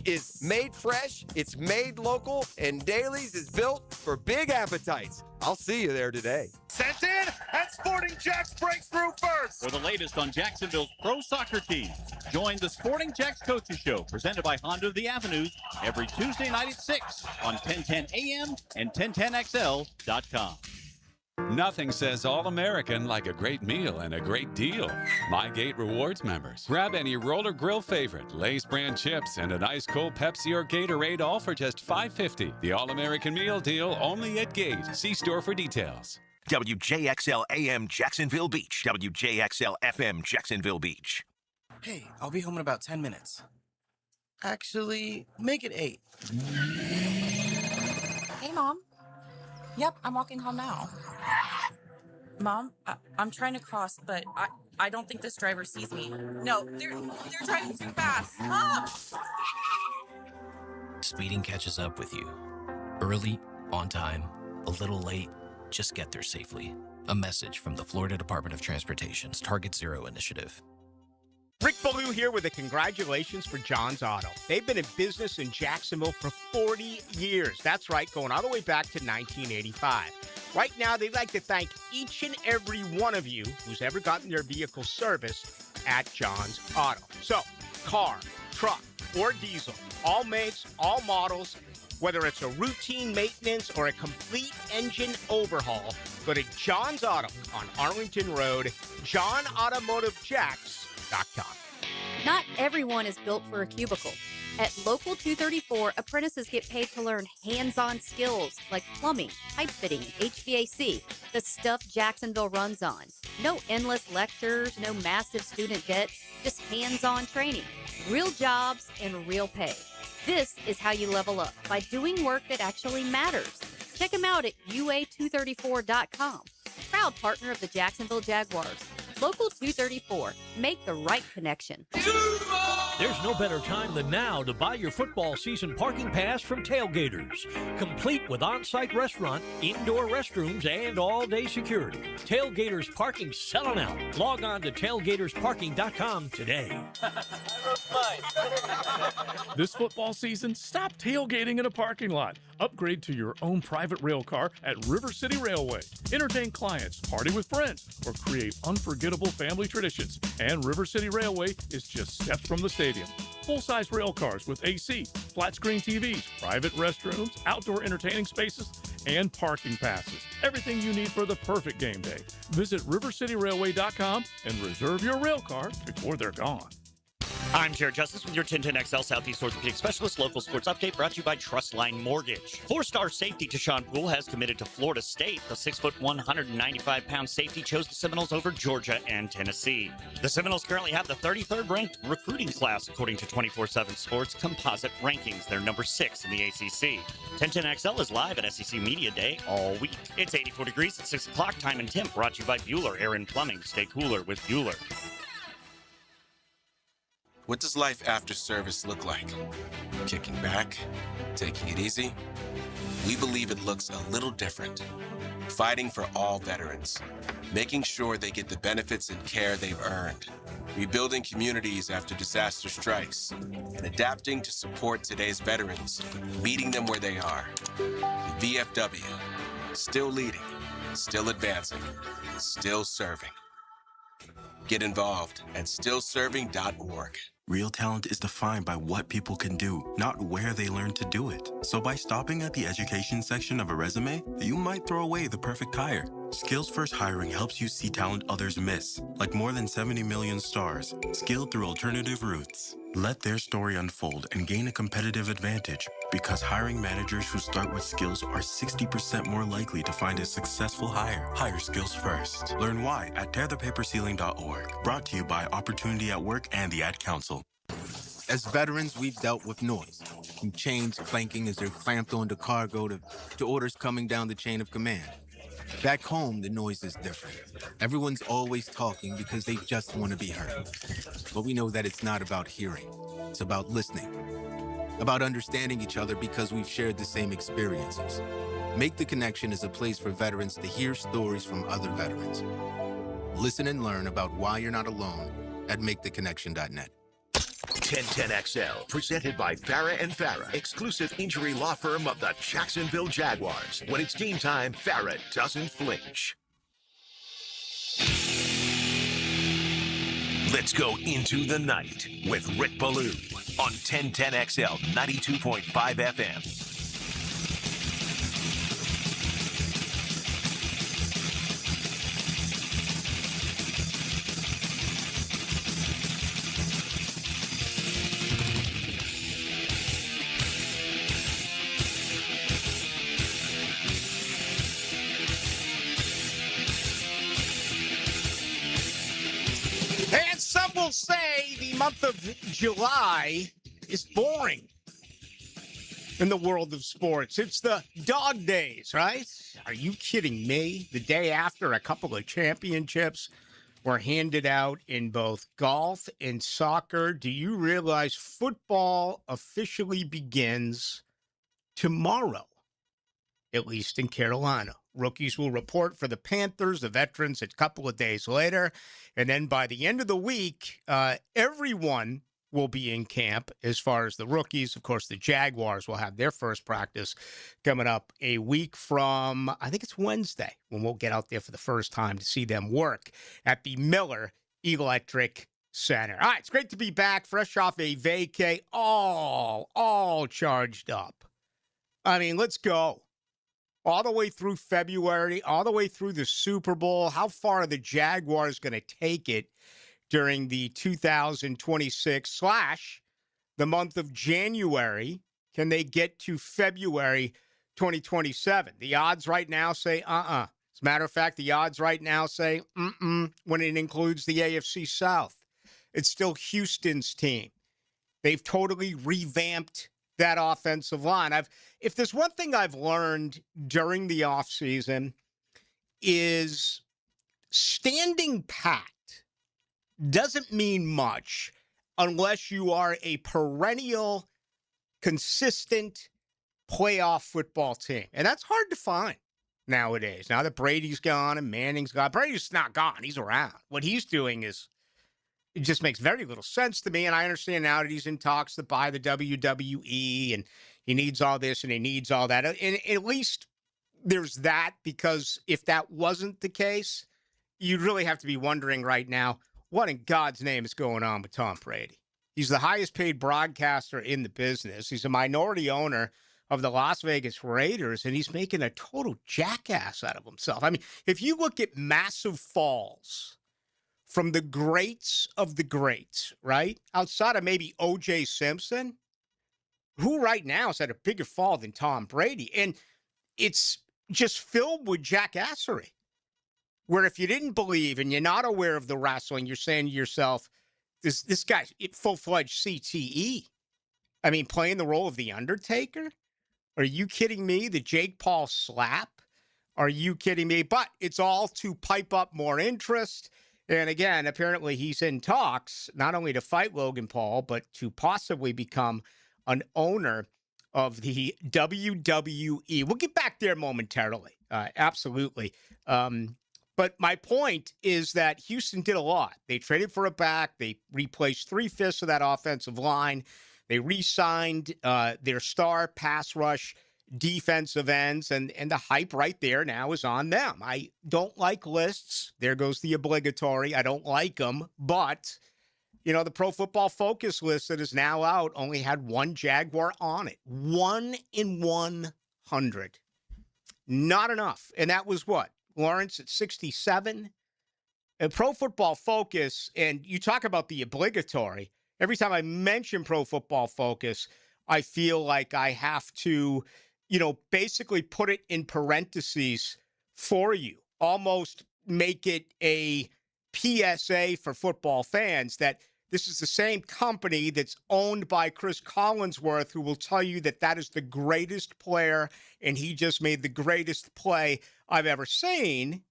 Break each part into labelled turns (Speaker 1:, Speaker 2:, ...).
Speaker 1: is made fresh, it's made local, and Dailies is built for big appetites. I'll see you there today.
Speaker 2: Sent in, and Sporting Jacks breaks through first.
Speaker 3: For the latest on Jacksonville's pro soccer teams, join the Sporting Jacks Coaches Show, presented by Honda of the Avenues, every Tuesday night at 6 on 1010 AM and 1010XL.com.
Speaker 4: Nothing says All-American like a great meal and a great deal. MyGate Rewards members. Grab any roller grill favorite, Lay's brand chips, and an ice-cold Pepsi or Gatorade, all for just $5.50. The All-American meal deal only at Gate. See store for details.
Speaker 5: WJXL AM Jacksonville Beach. WJXL FM Jacksonville Beach.
Speaker 6: Hey, I'll be home in about 10 minutes. Actually, make it 8.
Speaker 7: Hey, Mom. Yep, I'm walking home now. Mom, I'm trying to cross, but I don't think this driver sees me. No, they're driving too fast. Mom!
Speaker 6: Speeding catches up with you. Early, on time, a little late, just get there safely. A message from the Florida Department of Transportation's Target Zero initiative.
Speaker 8: Rick Ballou here with a congratulations for John's Auto. They've been in business in Jacksonville for 40 years. That's right, going all the way back to 1985. Right now, they'd like to thank each and every one of you who's ever gotten their vehicle serviced at John's Auto. So, car, truck, or diesel, all makes, all models, whether it's a routine maintenance or a complete engine overhaul, go to John's Auto on Arlington Road, johnautomotivejacks.com.
Speaker 9: Not everyone is built for a cubicle. At Local 234, apprentices get paid to learn hands-on skills like plumbing, pipe fitting, HVAC, the stuff Jacksonville runs on. No endless lectures, no massive student debt, just hands-on training, real jobs, and real pay. This is how you level up, by doing work that actually matters. Check them out at UA234.com. Proud partner of the Jacksonville Jaguars. Local 234. Make the right connection.
Speaker 10: There's no better time than now to buy your football season parking pass from Tailgaters. Complete with on-site restaurant, indoor restrooms, and all-day security. Tailgaters parking's selling out. Log on to tailgatersparking.com today.
Speaker 11: This football season, stop tailgating in a parking lot. Upgrade to your own private rail car at River City Railway. Entertain clients, party with friends, or create unforgettable family traditions. And River City Railway is just steps from the stadium. Full-size rail cars with AC, flat-screen TVs, private restrooms, outdoor entertaining spaces, and parking passes. Everything you need for the perfect game day. Visit rivercityrailway.com and reserve your rail car before they're gone.
Speaker 12: I'm Jared Justice with your 1010XL Southeast Orthopedic Specialist local sports update brought to you by Trustline Mortgage. Four-star safety Tashawn Poole has committed to Florida State. The 6', 195-pound safety chose the Seminoles over Georgia and Tennessee. The Seminoles currently have the 33rd ranked recruiting class according to 24/7 Sports composite rankings. They're number 6 in the ACC. 1010XL is live at SEC Media Day all week. It's 84 degrees at 6 o'clock. Time and temp brought to you by Bueller Air and Plumbing. Stay cooler with Bueller.
Speaker 13: What does life after service look like? Kicking back? Taking it easy? We believe it looks a little different. Fighting for all veterans. Making sure they get the benefits and care they've earned. Rebuilding communities after disaster strikes. And adapting to support today's veterans. Meeting them where they are. The VFW. Still leading. Still advancing. Still serving. Get involved at stillserving.org.
Speaker 14: Real talent is defined by what people can do, not where they learn to do it. So by stopping at the education section of a resume, you might throw away the perfect hire. Skills First Hiring helps you see talent others miss, like more than 70 million stars, skilled through alternative routes. Let their story unfold and gain a competitive advantage, because hiring managers who start with skills are 60% more likely to find a successful hire. Hire skills first. Learn why at tearthepaperceiling.org. Brought to you by Opportunity at Work and the Ad Council.
Speaker 15: As veterans, we've dealt with noise, from chains clanking as they're clamped onto cargo to orders coming down the chain of command. Back home, the noise is different. Everyone's always talking because they just want to be heard. But we know that it's not about hearing. It's about listening. About understanding each other because we've shared the same experiences. Make the Connection is a place for veterans to hear stories from other veterans. Listen and learn about why you're not alone at maketheconnection.net.
Speaker 5: 1010XL, presented by Farah and Farah, exclusive injury law firm of the Jacksonville Jaguars. When it's game time, Farah doesn't flinch. Let's go into the night with Rick Ballou on 1010XL 92.5 FM.
Speaker 8: And some will say the month of July is boring in the world of sports. It's the dog days, right? Are you kidding me? The day after a couple of championships were handed out in both golf and soccer. Do you realize football officially begins tomorrow, at least in Carolina? Rookies will report for the Panthers, the veterans a couple of days later. And then by the end of the week, everyone will be in camp as far as the rookies. Of course, the Jaguars will have their first practice coming up a week from, I think it's Wednesday, when we'll get out there for the first time to see them work at the Miller Electric Center. All right, it's great to be back, fresh off a vacay, all charged up. I mean, let's go. All the way through February, all the way through the Super Bowl. How far are the Jaguars going to take it during the 2026 / the month of January? Can they get to February 2027? The odds right now say As a matter of fact, the odds right now say when it includes the AFC South. It's still Houston's team. They've totally revamped that offensive line. If there's one thing I've learned during the offseason is standing pat doesn't mean much unless you are a perennial, consistent playoff football team. And that's hard to find nowadays. Now that Brady's gone and Manning's gone. Brady's not gone. He's around. What he's doing is, it just makes very little sense to me, and I understand now that he's in talks to buy the WWE, and he needs all this and he needs all that. And at least there's that, because if that wasn't the case, you'd really have to be wondering right now, what in God's name is going on with Tom Brady? He's the highest paid broadcaster in the business. He's a minority owner of the Las Vegas Raiders, and he's making a total jackass out of himself. I mean, if you look at massive falls from the greats of the greats, right? Outside of maybe O.J. Simpson, who right now has had a bigger fall than Tom Brady? And it's just filled with jackassery, where if you didn't believe and you're not aware of the wrestling, you're saying to yourself, this guy's full-fledged CTE. I mean, playing the role of The Undertaker? Are you kidding me? The Jake Paul slap? Are you kidding me? But it's all to pipe up more interest. And again, apparently he's in talks, not only to fight Logan Paul, but to possibly become an owner of the WWE. We'll get back there momentarily. Absolutely. But my point is that Houston did a lot. They traded for a back. They replaced 3/5 of that offensive line. They re-signed their star pass rush defensive ends, and the hype right there now is on them. I don't like lists. There goes the obligatory. I don't like them, but the Pro Football Focus list that is now out only had one Jaguar on it. 1 in 100. Not enough. And that was what? Lawrence at 67? And Pro Football Focus, and you talk about the obligatory. Every time I mention Pro Football Focus, I feel like I have to basically put it in parentheses for you, almost make it a PSA for football fans that this is the same company that's owned by Chris Collinsworth, who will tell you that that is the greatest player and he just made the greatest play I've ever seen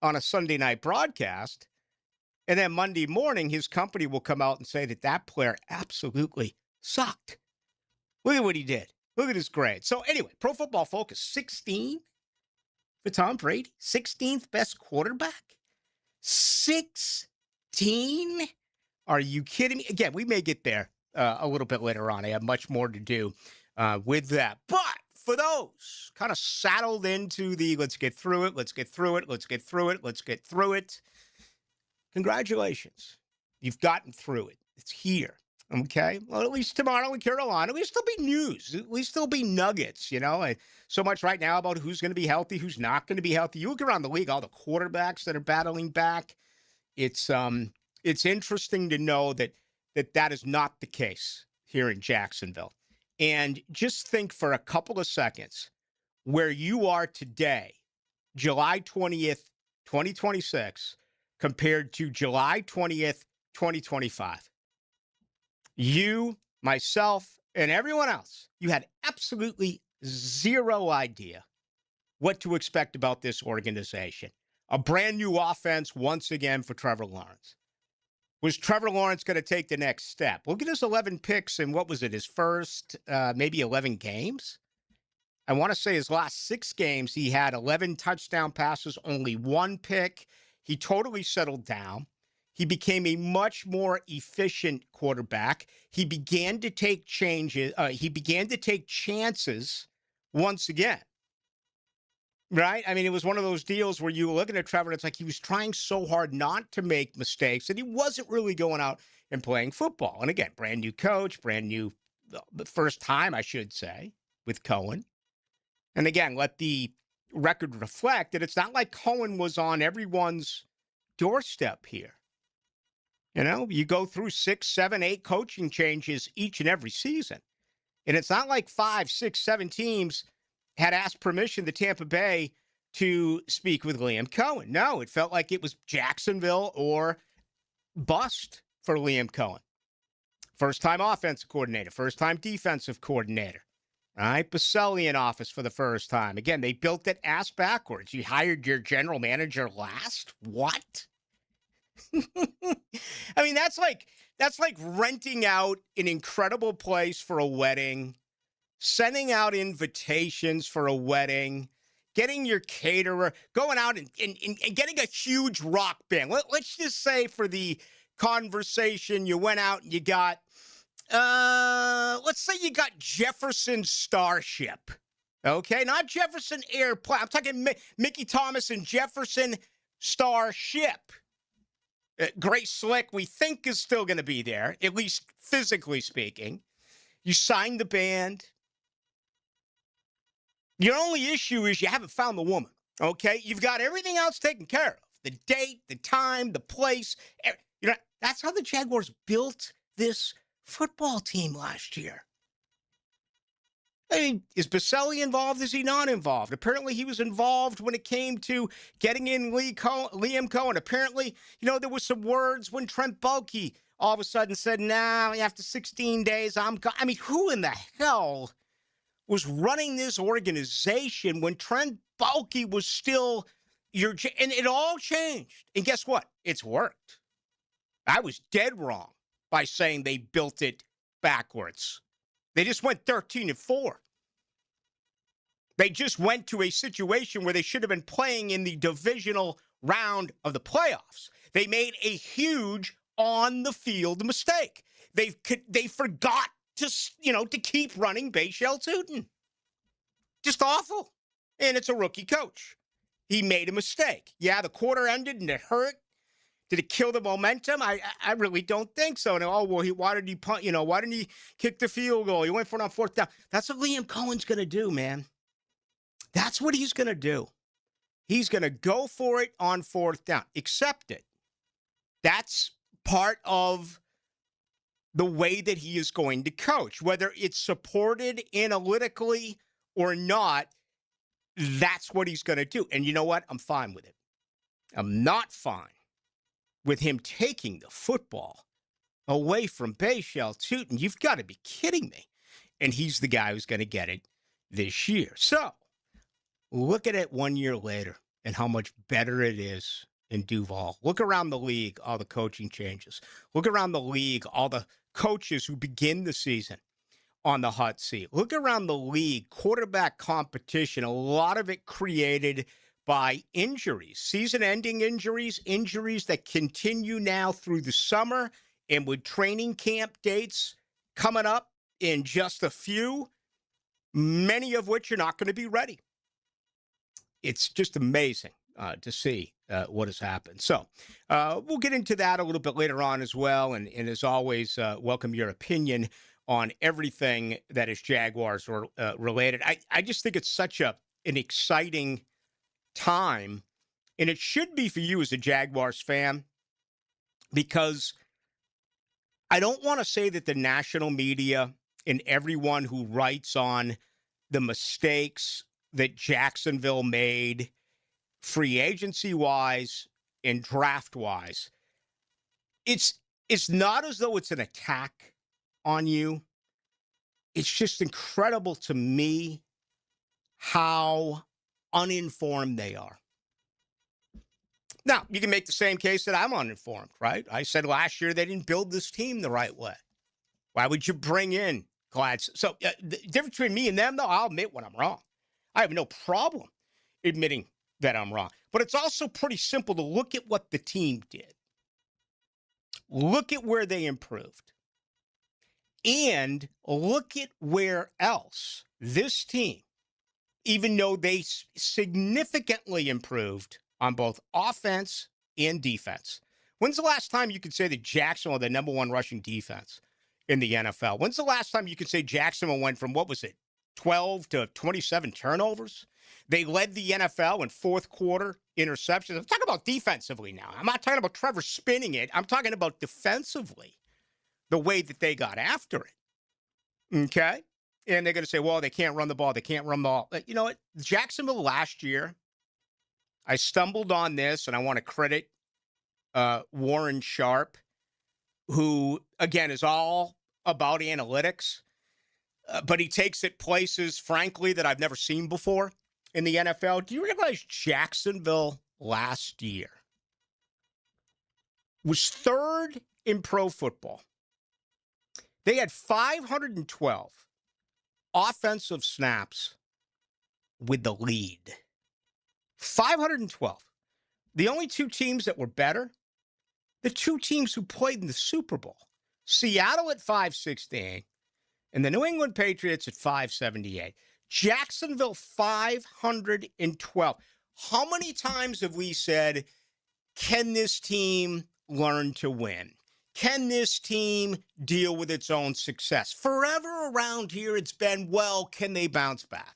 Speaker 8: on a Sunday night broadcast. And then Monday morning, his company will come out and say that that player absolutely sucked. Look at what he did. Look at his grade. So anyway, Pro Football Focus, 16 for Tom Brady. 16th best quarterback. 16? Are you kidding me? Again, we may get there a little bit later on. I have much more to do with that. But for those kind of saddled into the let's get through it, let's get through it, let's get through it, let's get through it, congratulations. You've gotten through it. It's here. Okay. Well, at least tomorrow in Carolina, at least there'll be news. At least there'll be nuggets, you know. So much right now about who's going to be healthy, who's not going to be healthy. You look around the league, all the quarterbacks that are battling back. It's interesting to know that is not the case here in Jacksonville. And just think for a couple of seconds where you are today, July 20th, 2026, compared to July 20th, 2025. You, myself, and everyone else, you had absolutely zero idea what to expect about this organization. A brand new offense once again for Trevor Lawrence. Was Trevor Lawrence going to take the next step? Look at his 11 picks and what was it, his first maybe 11 games? I want to say his last 6 games, he had 11 touchdown passes, only 1 pick. He totally settled down. He became a much more efficient quarterback. He began to take changes. He began to take chances once again. Right? I mean, it was one of those deals where you were looking at Trevor, and it's like he was trying so hard not to make mistakes, and he wasn't really going out and playing football. And again, brand new coach, brand new, the first time, I should say, with Cohen. And again, let the record reflect that it's not like Cohen was on everyone's doorstep here. You know, you go through 6, 7, 8 coaching changes each and every season. And it's not like 5, 6, 7 teams had asked permission to Tampa Bay to speak with Liam Cohen. No, it felt like it was Jacksonville or bust for Liam Cohen. First-time offensive coordinator, first-time defensive coordinator. All right, Baselli in office for the first time. Again, they built it ass backwards. You hired your general manager last? What? I mean, that's like renting out an incredible place for a wedding, sending out invitations for a wedding, getting your caterer, going out and getting a huge rock band. Let's just say for the conversation, you went out and you got, let's say you got Jefferson Starship. Okay, not Jefferson Airplane. I'm talking Mickey Thomas and Jefferson Starship. Grace Slick, we think, is still going to be there, at least physically speaking. You signed the band. Your only issue is you haven't found the woman, okay? You've got everything else taken care of. The date, the time, the place. You know, that's how the Jaguars built this football team last year. I mean, is Baselli involved? Is he not involved? Apparently, he was involved when it came to getting in Liam Cohen. Apparently, you know, there was some words when Trent Baalke all of a sudden said, "Nah, after 16 days, I mean, who in the hell was running this organization when Trent Baalke was still and it all changed. And guess what? It's worked. I was dead wrong by saying they built it backwards. They just went 13-4. They just went to a situation where they should have been playing in the divisional round of the playoffs. They made a huge on-the-field mistake. They forgot to keep running Bashal Tootin. Just awful. And it's a rookie coach. He made a mistake. Yeah, the quarter ended and it hurt. Did it kill the momentum? I really don't think so. And, why did he punt? Why didn't he kick the field goal? He went for it on 4th down. That's what Liam Cohen's going to do, man. That's what he's going to do. He's going to go for it on 4th down. Accept it. That's part of the way that he is going to coach. Whether it's supported analytically or not, that's what he's going to do. And you know what? I'm fine with it. I'm not fine with him taking the football away from Bashal Tootin. You've got to be kidding me. And he's the guy who's going to get it this year. So look at it 1 year later and how much better it is in Duval. Look around the league, all the coaching changes. Look around the league, all the coaches who begin the season on the hot seat. Look around the league, quarterback competition, a lot of it created by injuries, season-ending injuries, injuries that continue now through the summer, and with training camp dates coming up in just a few, many of which are not going to be ready. It's just amazing to see what has happened. So we'll get into that a little bit later on as well. And as always, welcome your opinion on everything that is Jaguars related. I just think it's such an exciting time, and it should be for you as a Jaguars fan, because I don't want to say that the national media and everyone who writes on the mistakes that Jacksonville made free agency-wise and draft-wise, it's not as though it's an attack on you. It's just incredible to me how uninformed they are. Now, you can make the same case that I'm uninformed, right? I said last year they didn't build this team the right way. Why would you bring in Gladstone? So the difference between me and them, though, I'll admit when I'm wrong. I have no problem admitting that I'm wrong. But it's also pretty simple to look at what the team did. Look at where they improved. And look at where else this team, even though they significantly improved on both offense and defense. When's the last time you could say that Jacksonville, the number one rushing defense in the NFL? When's the last time you could say Jacksonville went from, 12 to 27 turnovers? They led the NFL in fourth quarter interceptions. I'm talking about defensively now. I'm not talking about Trevor spinning it. I'm talking about defensively, the way that they got after it. Okay? And they're going to say, well, they can't run the ball. They can't run the ball. But you know what? Jacksonville last year, I stumbled on this, and I want to credit Warren Sharp, who, again, is all about analytics, but he takes it places, frankly, that I've never seen before in the NFL. Do you realize Jacksonville last year was third in pro football? They had 512 offensive snaps with the lead. 512. The only two teams that were better, the two teams who played in the Super Bowl, Seattle at 516 and the New England Patriots at 578. Jacksonville 512. How many times have we said, can this team learn to win? Can this team deal with its own success? Forever around here, it's been, well, can they bounce back?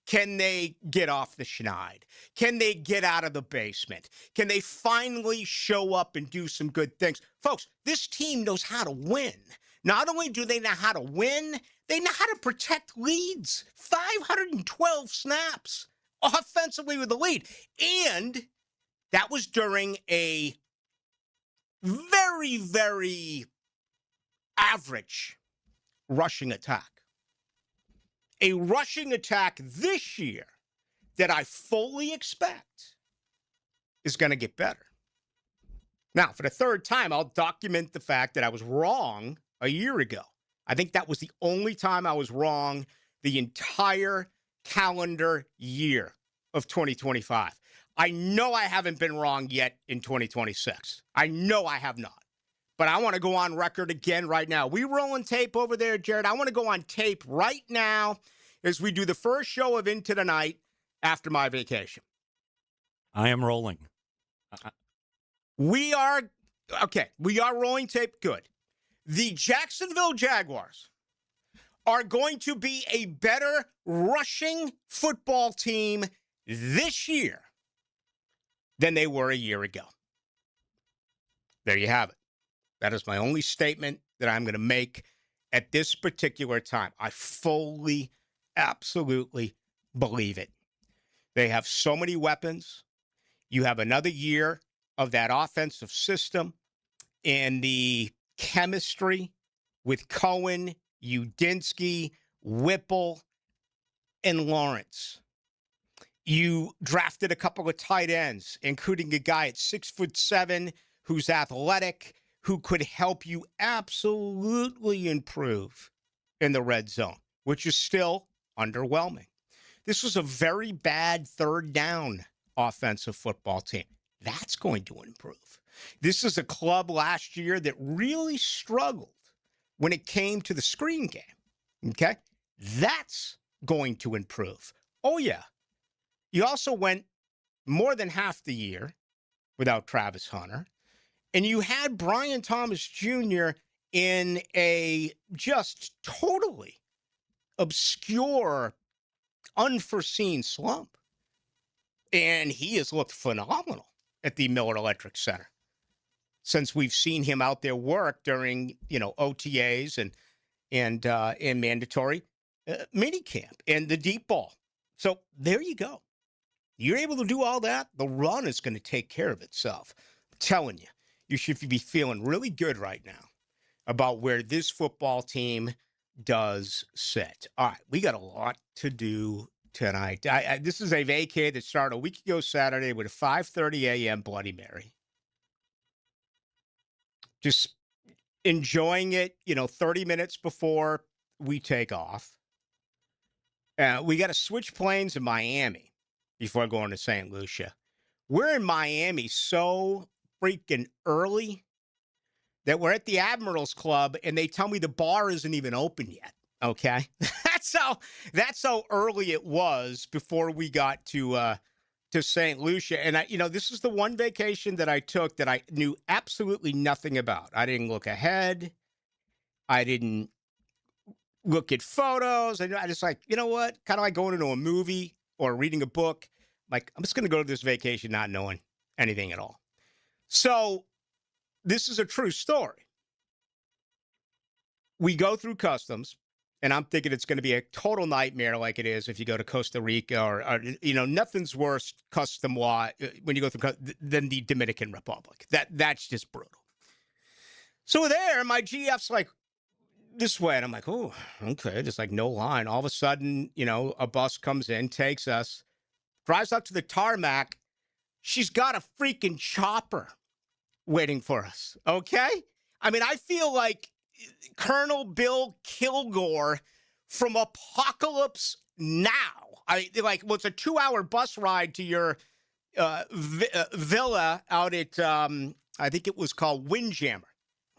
Speaker 8: Can they get off the schneid? Can they get out of the basement? Can they finally show up and do some good things? Folks, this team knows how to win. Not only do they know how to win, they know how to protect leads. 512 snaps offensively with the lead. And that was during a very, very average rushing attack. A rushing attack this year that I fully expect is going to get better. Now, for the third time, I'll document the fact that I was wrong a year ago. I think that was the only time I was wrong the entire calendar year of 2025. I know I haven't been wrong yet in 2026. I know I have not. But I want to go on record again right now. We rolling tape over there, Jared. I want to go on tape right now as we do the first show of Into the Night after my vacation.
Speaker 16: I am rolling.
Speaker 8: We are rolling tape. Good. The Jacksonville Jaguars are going to be a better rushing football team this year than they were a year ago. There you have it. That is my only statement that I'm going to make at this particular time. I fully, absolutely believe it. They have so many weapons. You have another year of that offensive system and the chemistry with Cohen, Udinsky, Whipple, and Lawrence. You drafted a couple of tight ends, including a guy at 6'7" who's athletic, who could help you absolutely improve in the red zone, which is still underwhelming. This was a very bad third down offensive football team. That's going to improve. This is a club last year that really struggled when it came to the screen game. Okay? That's going to improve. Oh, yeah. You also went more than half the year without Travis Hunter, and you had Brian Thomas Jr. in a just totally obscure, unforeseen slump. And he has looked phenomenal at the Miller Electric Center since we've seen him out there work during, OTAs and mandatory minicamp and the deep ball. So there you go. You're able to do all that, the run is going to take care of itself. I'm telling you, you should be feeling really good right now about where this football team does sit. All right, we got a lot to do tonight. This is a vacay that started a week ago Saturday with a 5:30 a.m. Bloody Mary. Just enjoying it, 30 minutes before we take off. We got to switch planes in Miami before going to St. Lucia. We're in Miami so freaking early that we're at the Admirals Club and they tell me the bar isn't even open yet. Okay. That's how early it was before we got to St. Lucia. And this is the one vacation that I took that I knew absolutely nothing about. I didn't look ahead. I didn't look at photos. And I just you know what? Kind of like going into a movie or reading a book. Like, I'm just going to go to this vacation not knowing anything at all. So this is a true story. We go through customs, and I'm thinking it's going to be a total nightmare like it is if you go to Costa Rica or nothing's worse custom-wise when you go through than the Dominican Republic. That's just brutal. So there, my GF's like, this way. And I'm like, oh, okay. Just like no line. All of a sudden, a bus comes in, takes us, drives up to the tarmac. She's got a freaking chopper waiting for us. Okay? I mean, I feel like Colonel Bill Kilgore from Apocalypse Now. It's a 2-hour bus ride to your villa out at, I think it was called Windjammer.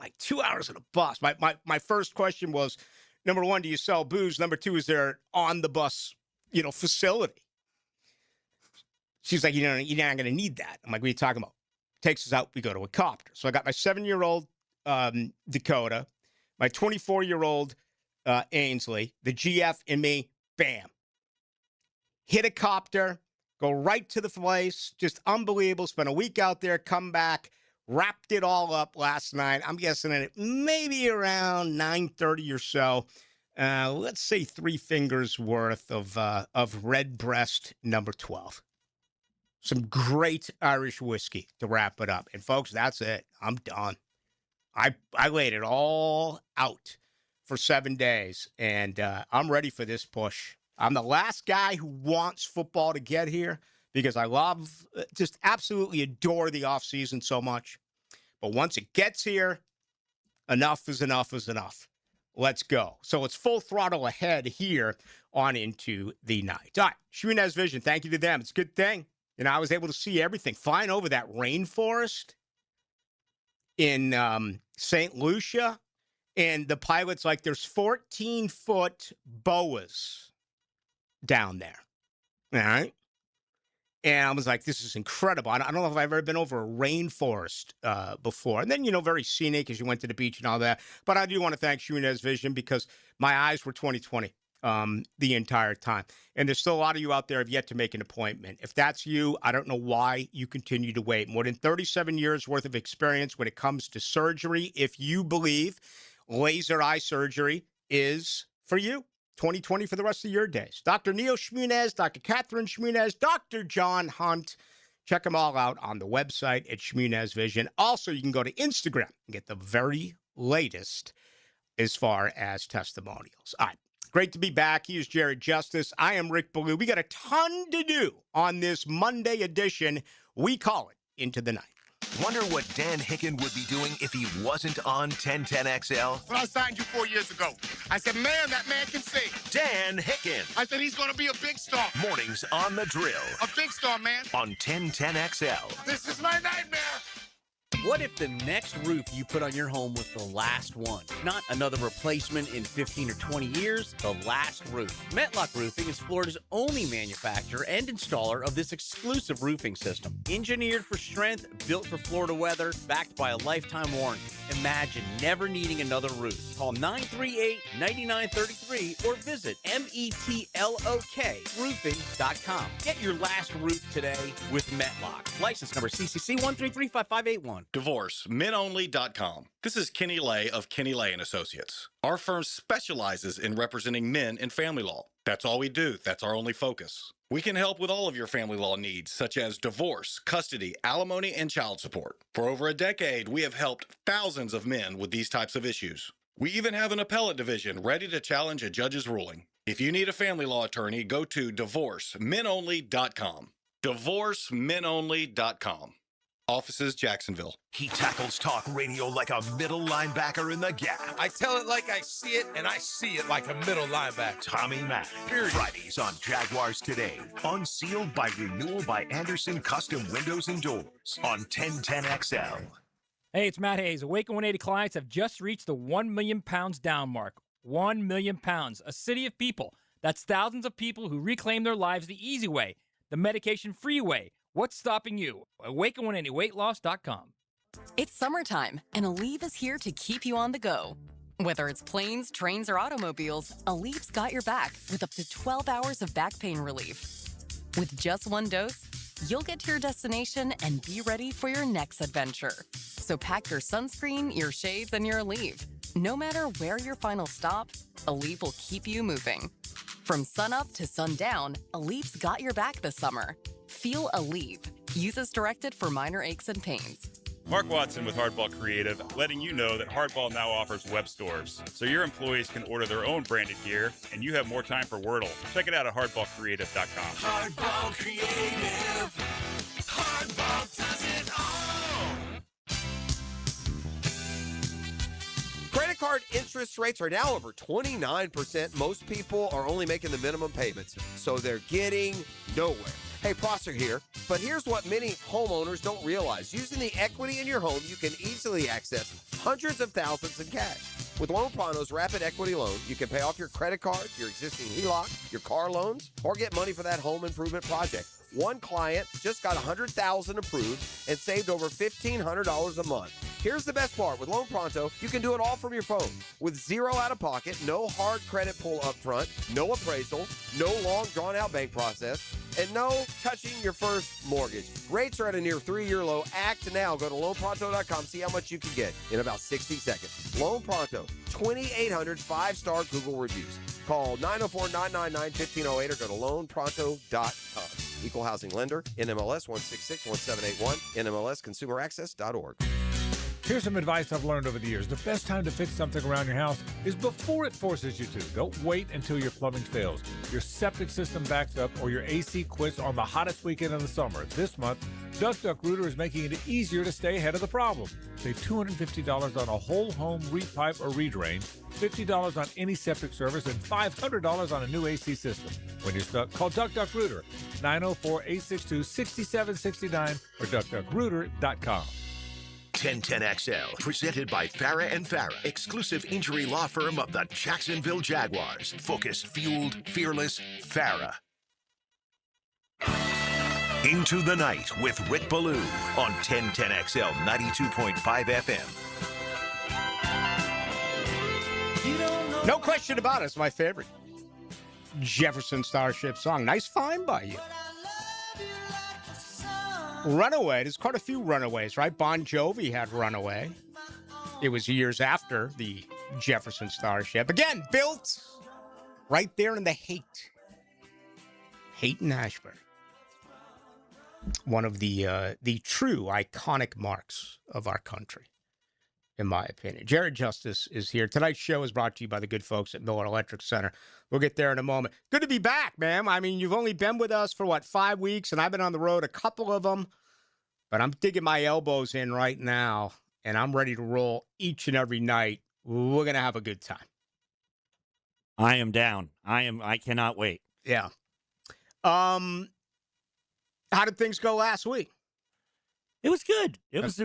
Speaker 8: Like 2 hours on a bus. My first question was, number one, do you sell booze? Number two, is there on the bus, facility? She's like, you're not going to need that. I'm like, what are you talking about? Takes us out. We go to a copter. So I got my 7-year-old Dakota, my 24-year-old Ainsley, the GF and me, bam. Hit a copter, go right to the place. Just unbelievable. Spent a week out there, come back. Wrapped it all up last night. I'm guessing at maybe around 9:30 or so. Let's say 3 fingers worth of Red Breast number 12. Some great Irish whiskey to wrap it up. And folks, that's it. I'm done. I laid it all out for 7 days, and I'm ready for this push. I'm the last guy who wants football to get here, because I love, just absolutely adore the offseason so much. But once it gets here, enough is enough is enough. Let's go. So it's full throttle ahead here on into the night. All right, Shmunez Vision, thank you to them. It's a good thing. I was able to see everything. Flying over that rainforest in St. Lucia, and the pilot's like, there's 14-foot boas down there. All right? And I was like, this is incredible. I don't know if I've ever been over a rainforest before. And then, very scenic as you went to the beach and all that. But I do want to thank Shmunez Vision, because my eyes were 20/20 the entire time. And there's still a lot of you out there who have yet to make an appointment. If that's you, I don't know why you continue to wait. More than 37 years worth of experience when it comes to surgery. If you believe laser eye surgery is for you, 2020 for the rest of your days. Dr. Neil Shmunez, Dr. Catherine Shmunez, Dr. John Hunt. Check them all out on the website at Shmunez Vision. Also, you can go to Instagram and get the very latest as far as testimonials. All right. Great to be back. He is Jared Justice. I am Rick Ballou. We got a ton to do on this Monday edition. We call it Into the Night.
Speaker 5: Wonder what Dan Hicken would be doing if he wasn't on 1010XL?
Speaker 2: When I signed you 4 years ago, I said, man, that man can sing.
Speaker 5: Dan Hicken.
Speaker 2: I said, he's going to be a big star.
Speaker 5: Mornings on The Drill.
Speaker 2: A big star, man.
Speaker 5: On 1010XL.
Speaker 2: This is my nightmare.
Speaker 17: What if the next roof you put on your home was the last one? Not another replacement in 15 or 20 years, the last roof. Metlock Roofing is Florida's only manufacturer and installer of this exclusive roofing system. Engineered for strength, built for Florida weather, backed by a lifetime warranty. Imagine never needing another roof. Call 938-9933 or visit metlokroofing.com. Get your last roof today with Metlock. License number CCC 1335581.
Speaker 18: DivorceMenOnly.com. This is Kenny Lay of Kenny Lay & Associates. Our firm specializes in representing men in family law. That's all we do. That's our only focus. We can help with all of your family law needs, such as divorce, custody, alimony, and child support. For over a decade, we have helped thousands of men with these types of issues. We even have an appellate division ready to challenge a judge's ruling. If you need a family law attorney, go to DivorceMenOnly.com. DivorceMenOnly.com. Offices, Jacksonville.
Speaker 5: He tackles talk radio like a middle linebacker in the gap.
Speaker 2: I tell it like I see it, and I see it like a middle linebacker.
Speaker 5: Tommy Mack. Fridays on Jaguars Today. Unsealed by Renewal by Anderson Custom Windows and Doors on 1010XL.
Speaker 19: Hey, it's Matt Hayes. Awake 180 clients have just reached the 1 million pounds down mark. 1 million pounds. A city of people. That's thousands of people who reclaim their lives the easy way, the medication-free way. What's stopping you? Awaken180weightloss.com.
Speaker 20: It's summertime, and Aleve is here to keep you on the go. Whether it's planes, trains, or automobiles, Aleve's got your back with up to 12 hours of back pain relief. With just one dose, you'll get to your destination and be ready for your next adventure. So pack your sunscreen, your shades, and your Aleve. No matter where your final stop, Aleve will keep you moving. From sunup to sundown, Aleve's got your back this summer. Feel Aleve. Use as directed for minor aches and pains.
Speaker 21: Mark Watson with Hardball Creative, letting you know that Hardball now offers web stores, so your employees can order their own branded gear, and you have more time for Wordle. Check it out at hardballcreative.com.
Speaker 2: Hardball Creative. Hardball does it all.
Speaker 1: Credit card interest rates are now over 29%. Most people are only making the minimum payments, so they're getting nowhere. Hey, Prosser here, but here's what many homeowners don't realize. Using the equity in your home, you can easily access hundreds of thousands in cash. With Loan Pronto's Rapid Equity Loan, you can pay off your credit cards, your existing HELOC, your car loans, or get money for that home improvement project. One client just got $100,000 approved and saved over $1,500 a month. Here's the best part. With Loan Pronto, you can do it all from your phone. With zero out-of-pocket, no hard credit pull up front, no appraisal, no long, drawn-out bank process, and no touching your first mortgage. Rates are at a near 3-year low. Act now. Go to loanpronto.com. See how much you can get in about 60 seconds. Loan Pronto, 2,800 5-star Google reviews. Call 904-999-1508 or go to loanpronto.com. Equal housing lender, NMLS 1661781, NMLSconsumeraccess.org.
Speaker 22: Here's some advice I've learned over the years. The best time to fix something around your house is before it forces you to. Don't wait until your plumbing fails, your septic system backs up, or your AC quits on the hottest weekend of the summer. This month, Duck is making it easier to stay ahead of the problem. Save $250 on a whole home repipe or redrain, $50 on any septic service, and $500 on a new AC system. When you're stuck, call Duck Rooter, 904-862-6769 or duckduckrooter.com.
Speaker 5: 1010XL, presented by Farah and Farah, exclusive injury law firm of the Jacksonville Jaguars. Focused, fueled, fearless, Farah. Into the Night with Rick Ballou on 1010XL 92.5 FM.
Speaker 8: No question about it. It's my favorite Jefferson Starship song. Nice find by you. Runaway. There's quite a few Runaways, right? Bon Jovi had Runaway. It was years after the Jefferson Starship. Again, built right there in the Haight in Ashburn. One of the true iconic marks of our country, in my opinion. Jared Justice is here. Tonight's show is brought to you by the good folks at Miller Electric Center. We'll get there in a moment. Good to be back, man. I mean, you've only been with us for, 5 weeks, and I've been on the road a couple of them. But I'm digging my elbows in right now, and I'm ready to roll each and every night. We're going to have a good time.
Speaker 16: I am down. I cannot wait.
Speaker 8: Yeah. How did things go last week?
Speaker 16: It was good. It was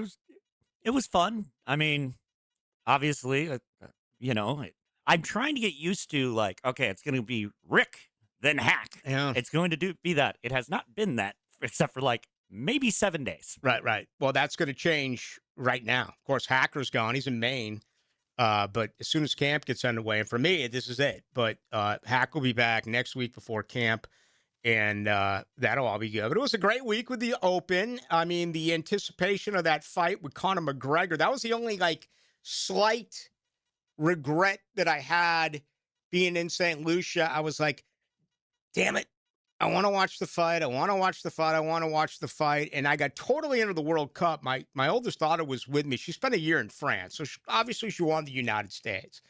Speaker 16: It was fun. I mean, obviously, I'm trying to get used to, like, okay, it's going to be Rick, then Hack.
Speaker 8: Yeah.
Speaker 16: It's going to be that. It has not been that, except for, like, maybe 7 days.
Speaker 8: Right. Well, that's going to change right now. Of course, Hacker's gone. He's in Maine. But as soon as camp gets underway, and for me, this is it. But Hack will be back next week before camp, and that'll all be good. But it was a great week with the Open. I mean, the anticipation of that fight with Conor McGregor, that was the only, like, slight regret that I had being in St. Lucia. I was like, damn it. I want to watch the fight. And I got totally into the World Cup. My oldest daughter was with me. She spent a year in France. So obviously she won the United States.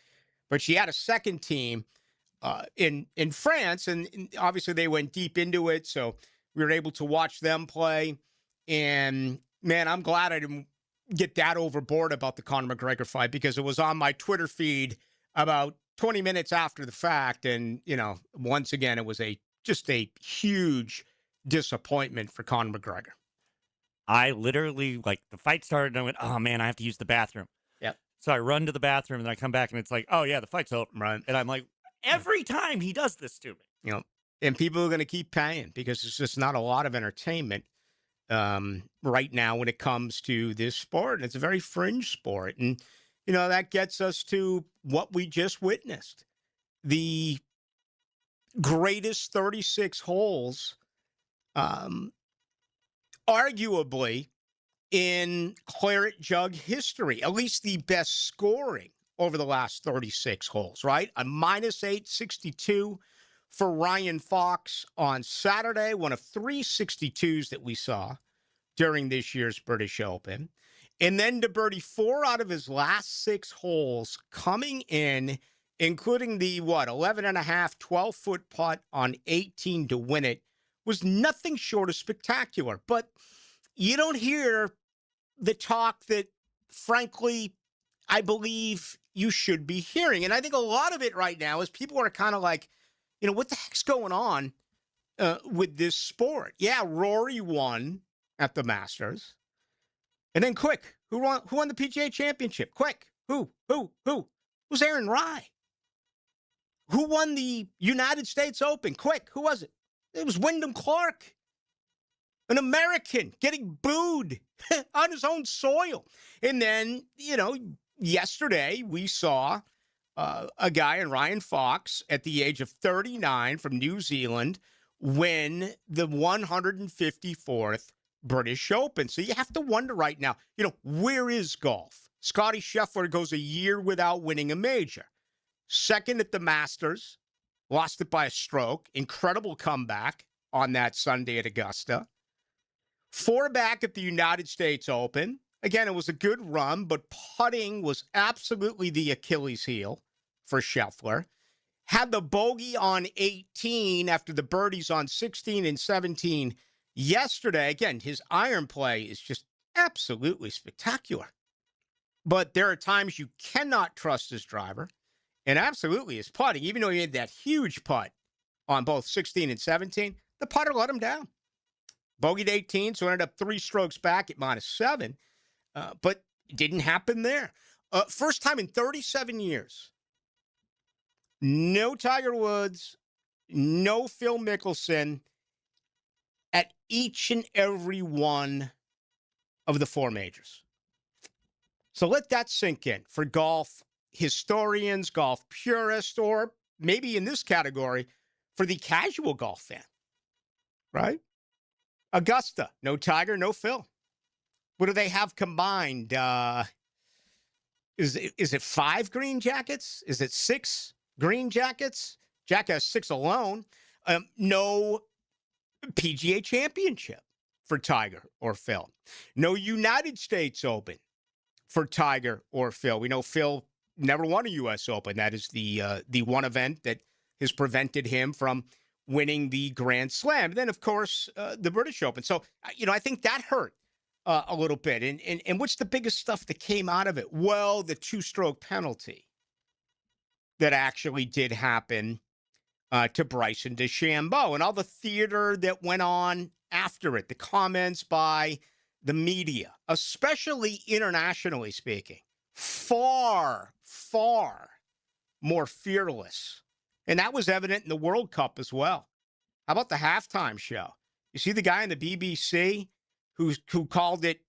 Speaker 8: But she had a second team in France. And obviously they went deep into it. So we were able to watch them play. And, man, I'm glad I didn't get that overboard about the Conor McGregor fight, because it was on my Twitter feed about 20 minutes after the fact. And, once again, it was just a huge disappointment for Conor McGregor.
Speaker 16: I literally, like, the fight started and I went, oh, man, I have to use the bathroom.
Speaker 8: Yep.
Speaker 16: So I run to the bathroom and I come back and it's like, oh, yeah, the fight's over.
Speaker 8: Right.
Speaker 16: And I'm like, every time he does this to me.
Speaker 8: And people are going to keep paying because there's just not a lot of entertainment right now when it comes to this sport. And it's a very fringe sport. And, that gets us to what we just witnessed. The greatest 36 holes, arguably in Claret Jug history, at least the best scoring over the last 36 holes, right? A minus 862 for Ryan Fox on Saturday, one of 3 62s that we saw during this year's British Open. And then to birdie 4 out of his last 6 holes, coming in, including the, 11.5, 12-foot putt on 18 to win it, was nothing short of spectacular. But you don't hear the talk that, frankly, I believe you should be hearing. And I think a lot of it right now is people are kind of like, what the heck's going on with this sport? Yeah, Rory won at the Masters. And then quick, who won the PGA Championship? Quick, who? Who's Aaron Rye? Who won the United States Open? Quick, who was it? It was Wyndham Clark, an American getting booed on his own soil. And then, yesterday we saw a guy in Ryan Fox at the age of 39 from New Zealand win the 154th British Open. So you have to wonder right now, where is golf? Scotty Scheffler goes a year without winning a major. Second at the Masters, lost it by a stroke. Incredible comeback on that Sunday at Augusta. 4 back at the United States Open. Again, it was a good run, but putting was absolutely the Achilles heel for Scheffler. Had the bogey on 18 after the birdies on 16 and 17 yesterday. Again, his iron play is just absolutely spectacular. But there are times you cannot trust his driver. And absolutely his putting, even though he had that huge putt on both 16 and 17, the putter let him down. Bogeyed 18, so ended up 3 strokes back at -7. But it didn't happen there. First time in 37 years. No Tiger Woods, no Phil Mickelson at each and every one of the 4 majors. So let that sink in for golf historians, golf purists, or maybe in this category for the casual golf fan, right? Augusta, no Tiger, no Phil. What do they have combined? Is it 5 green jackets? Is it 6 green jackets? Jack has 6 alone. No PGA Championship for Tiger or Phil. No United States Open for Tiger or Phil. We know Phil never won a U.S. Open. That is the one event that has prevented him from winning the Grand Slam. And then, of course, the British Open. So, I think that hurt a little bit. And what's the biggest stuff that came out of it? Well, the 2-stroke penalty that actually did happen to Bryson DeChambeau and all the theater that went on after it. The comments by the media, especially internationally speaking, far, far more fearless. And that was evident in the World Cup as well. How about the halftime show? You see the guy on the BBC who called it,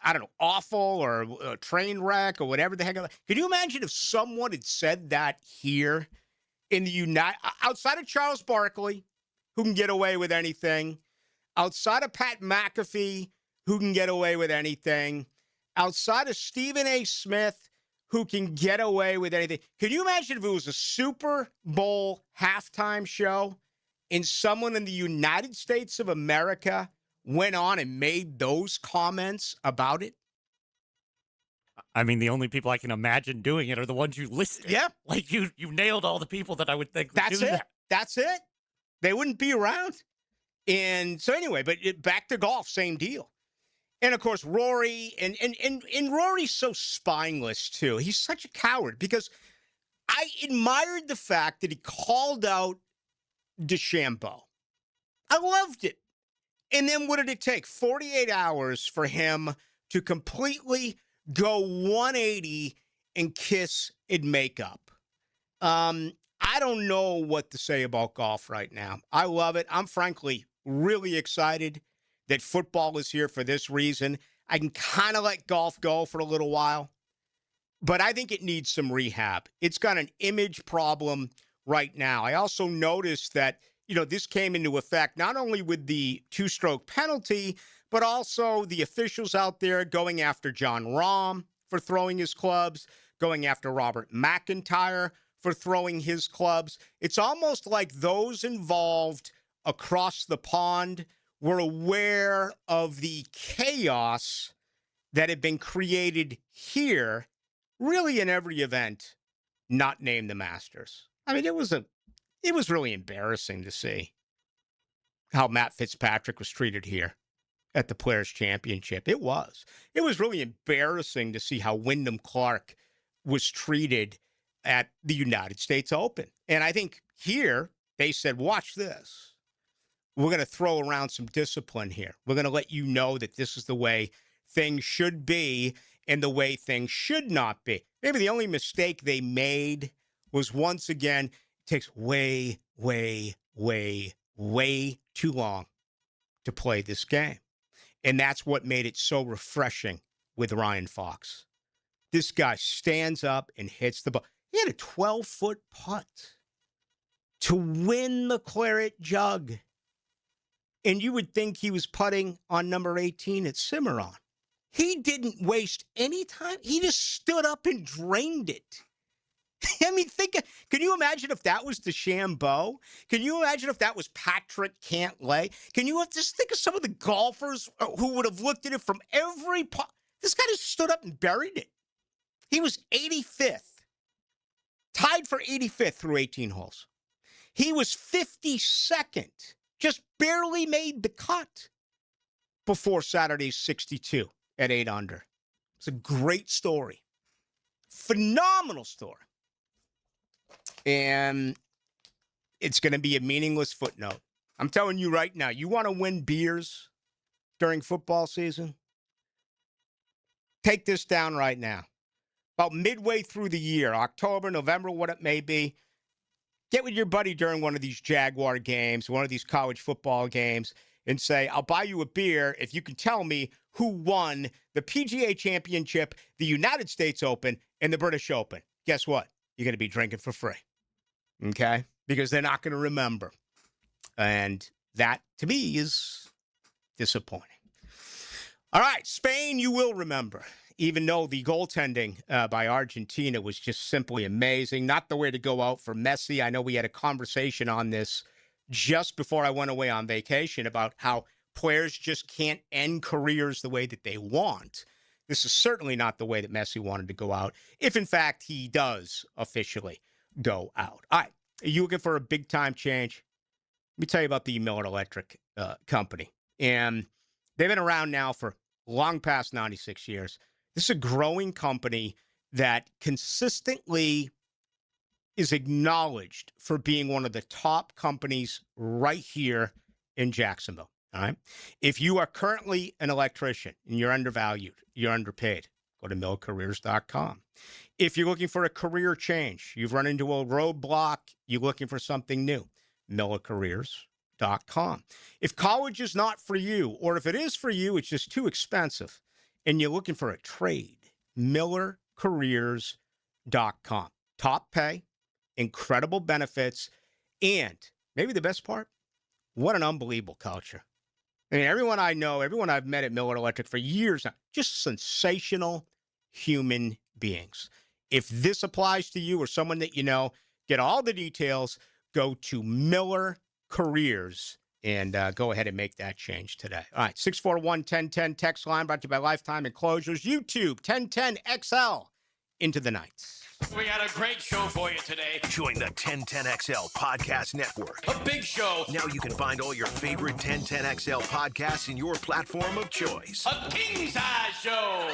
Speaker 8: I don't know, awful or a train wreck or whatever the heck. Can you imagine if someone had said that here in the outside of Charles Barkley, who can get away with anything, outside of Pat McAfee, who can get away with anything, outside of Stephen A. Smith, who can get away with anything. Can you imagine if it was a Super Bowl halftime show and someone in the United States of America went on and made those comments about it?
Speaker 16: I mean, the only people I can imagine doing it are the ones you listed.
Speaker 8: Yeah.
Speaker 16: Like you nailed all the people that I would think would
Speaker 8: That's
Speaker 16: do
Speaker 8: it.
Speaker 16: that.
Speaker 8: That's it. They wouldn't be around. And so anyway, but back to golf, same deal. And of course, Rory, and Rory's so spineless too. He's such a coward because I admired the fact that he called out DeChambeau. I loved it. And then what did it take? 48 hours for him to completely go 180 and kiss and make up. I don't know what to say about golf right now. I love it. I'm frankly really excited that football is here for this reason. I can kind of let golf go for a little while, but I think it needs some rehab. It's got an image problem right now. I also noticed that, this came into effect not only with the two-stroke penalty, but also the officials out there going after John Rahm for throwing his clubs, going after Robert McIntyre for throwing his clubs. It's almost like those involved across the pond were aware of the chaos that had been created here, really in every event, not named the Masters. I mean, it was really embarrassing to see how Matt Fitzpatrick was treated here at the Players' Championship. It was really embarrassing to see how Wyndham Clark was treated at the United States Open. And I think here they said, watch this. We're going to throw around some discipline here. We're going to let you know that this is the way things should be and the way things should not be. Maybe the only mistake they made was, once again, it takes way, way, way, way too long to play this game. And that's what made it so refreshing with Ryan Fox. This guy stands up and hits the ball. He had a 12-foot putt to win the Claret Jug. And you would think he was putting on number 18 at Cimarron. He didn't waste any time. He just stood up and drained it. I mean, can you imagine if that was DeChambeau? Can you imagine if that was Patrick Cantlay? Can you just think of some of the golfers who would have looked at it from every part? This guy just stood up and buried it. He was 85th, tied for 85th through 18 holes. He was 52nd, just barely made the cut before Saturday's 62 at 8 under. It's a great story. Phenomenal story. And it's going to be a meaningless footnote. I'm telling you right now, you want to win beers during football season? Take this down right now. About midway through the year, October, November, what it may be, get with your buddy during one of these Jaguar games, one of these college football games, and say, I'll buy you a beer if you can tell me who won the PGA Championship, the United States Open, and the British Open. Guess what? You're going to be drinking for free. Okay? Because they're not going to remember. And that, to me, is disappointing. All right, Spain, you will remember, even though the goaltending by Argentina was just simply amazing. Not the way to go out for Messi. I know we had a conversation on this just before I went away on vacation about how players just can't end careers the way that they want. This is certainly not the way that Messi wanted to go out, if in fact he does officially go out. All right, are you looking for a big-time change? Let me tell you about the Miller Electric Company. And they've been around now for long past 96 years. This is a growing company that consistently is acknowledged for being one of the top companies right here in Jacksonville. All right. If you are currently an electrician and you're undervalued, you're underpaid, go to millercareers.com. If you're looking for a career change, you've run into a roadblock, you're looking for something new, millercareers.com. If college is not for you, or if it is for you, it's just too expensive, and you're looking for a trade, millercareers.com. Top pay, incredible benefits, and maybe the best part, what an unbelievable culture. I mean, everyone I know, everyone I've met at Miller Electric for years now, just sensational human beings. If this applies to you or someone that you know, get all the details, go to Miller Careers and go ahead and make that change today. All right, 641-1010 text line brought to you by Lifetime Enclosures. YouTube, 1010XL into the nights.
Speaker 3: We got a great show for you today.
Speaker 5: Join the 1010XL Podcast Network.
Speaker 3: A big show.
Speaker 5: Now you can find all your favorite 1010XL podcasts in your platform of choice.
Speaker 3: A king-size show.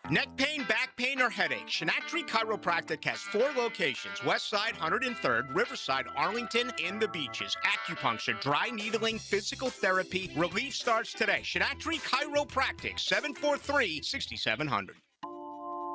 Speaker 8: Neck pain, back pain, or headache, Shinatri Chiropractic has 4 locations: Westside, 103rd, Riverside, Arlington, and the Beaches. Acupuncture, dry needling, physical therapy. Relief starts today. Shinatri Chiropractic, 743-6700.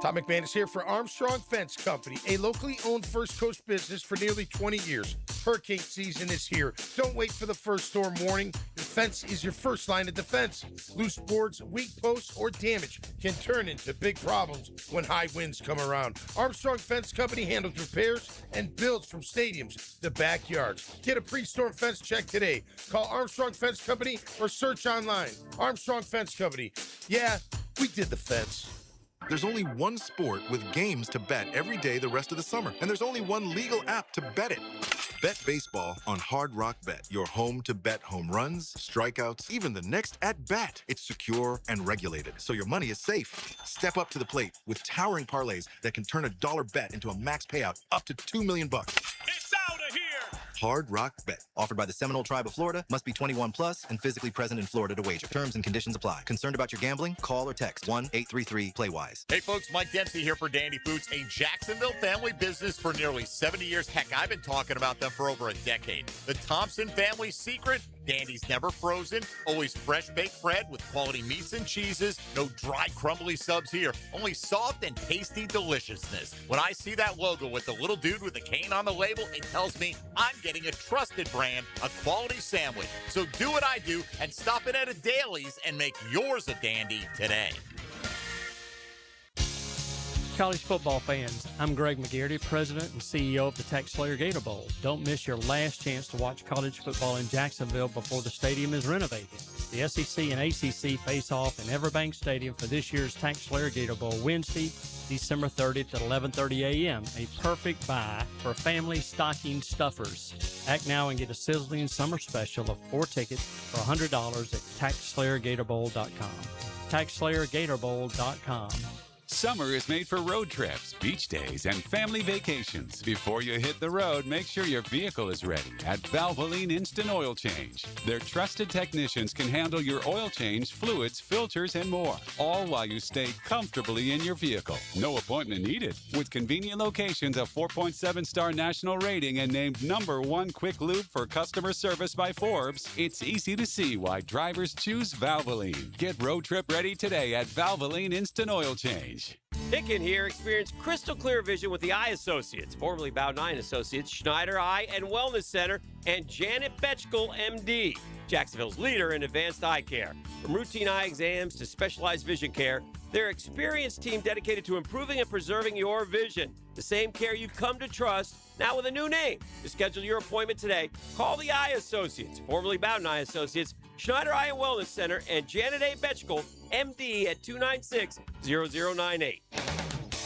Speaker 4: Tom McManus here for Armstrong Fence Company, a locally owned First Coast business for nearly 20 years. Hurricane season is here. Don't wait for the first storm warning. Your fence is your first line of defense. Loose boards, weak posts, or damage can turn into big problems when high winds come around. Armstrong Fence Company handles repairs and builds from stadiums to backyards. Get a pre-storm fence check today. Call Armstrong Fence Company or search online. Armstrong Fence Company. Yeah, we did the fence.
Speaker 23: There's only one sport with games to bet every day the rest of the summer, and there's only one legal app to bet it. Bet baseball on Hard Rock Bet, your home to bet home runs, strikeouts, even the next at-bat. It's secure and regulated, so your money is safe. Step up to the plate with towering parlays that can turn a dollar bet into a max payout up to $2 million.
Speaker 2: It's out of here.
Speaker 24: Hard Rock Bet. Offered by the Seminole Tribe of Florida. Must be 21 plus and physically present in Florida to wager. Terms and conditions apply. Concerned about your gambling? Call or text 1-833-PLAY-WISE.
Speaker 2: Hey folks, Mike Dempsey here for Dandy Foods, a Jacksonville family business for nearly 70 years. Heck, I've been talking about them for over a decade. The Thompson family secret: Dandy's never frozen, always fresh baked bread with quality meats and cheeses. No dry, crumbly subs here, only soft and tasty deliciousness. When I see that logo with the little dude with the cane on the label, it tells me I'm getting a trusted brand, a quality sandwich. So do what I do and stop in at a Daly's and make yours a Dandy today.
Speaker 10: College football fans, I'm Greg McGarity, President and CEO of the TaxSlayer Gator Bowl. Don't miss your last chance to watch college football in Jacksonville before the stadium is renovated. The SEC and ACC face off in Everbank Stadium for this year's TaxSlayer Gator Bowl, Wednesday, December 30th at 11:30 a.m. A perfect buy for family stocking stuffers. Act now and get a sizzling summer special of 4 tickets for $100 at TaxSlayerGatorBowl.com. TaxSlayerGatorBowl.com.
Speaker 25: Summer is made for road trips, beach days, and family vacations. Before you hit the road, make sure your vehicle is ready at Valvoline Instant Oil Change. Their trusted technicians can handle your oil change, fluids, filters, and more, all while you stay comfortably in your vehicle. No appointment needed. With convenient locations, a 4.7-star national rating, and named #1 quick lube for customer service by Forbes, it's easy to see why drivers choose Valvoline. Get road trip ready today at Valvoline Instant Oil Change.
Speaker 26: Hicken here. Experience crystal clear vision with the Eye Associates, formerly Ballou Associates, Schneider Eye and Wellness Center, and Janet Betchkel, MD, Jacksonville's leader in advanced eye care. From routine eye exams to specialized vision care, their experienced team dedicated to improving and preserving your vision. The same care you've come to trust, now with a new name. To schedule your appointment today, call the Eye Associates, formerly Bowden Eye Associates, Schneider Eye and Wellness Center, and Janet A. Betchkel, MD, at 296-0098.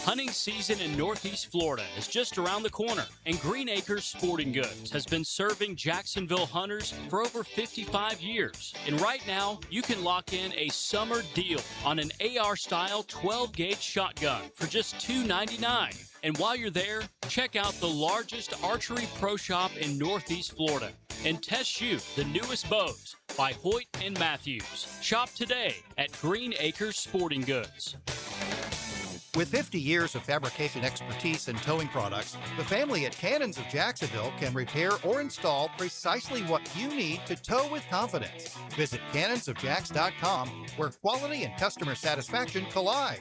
Speaker 27: Hunting season in Northeast Florida is just around the corner, and Green Acres Sporting Goods has been serving Jacksonville hunters for over 55 years. And right now, you can lock in a summer deal on an AR-style 12-gauge shotgun for just $299. And while you're there, check out the largest archery pro shop in Northeast Florida and test shoot the newest bows by Hoyt and Matthews. Shop today at Green Acres Sporting Goods.
Speaker 6: With 50 years of fabrication expertise and towing products, the family at Cannons of Jacksonville can repair or install precisely what you need to tow with confidence. Visit cannonsofjacks.com, where quality and customer satisfaction collide.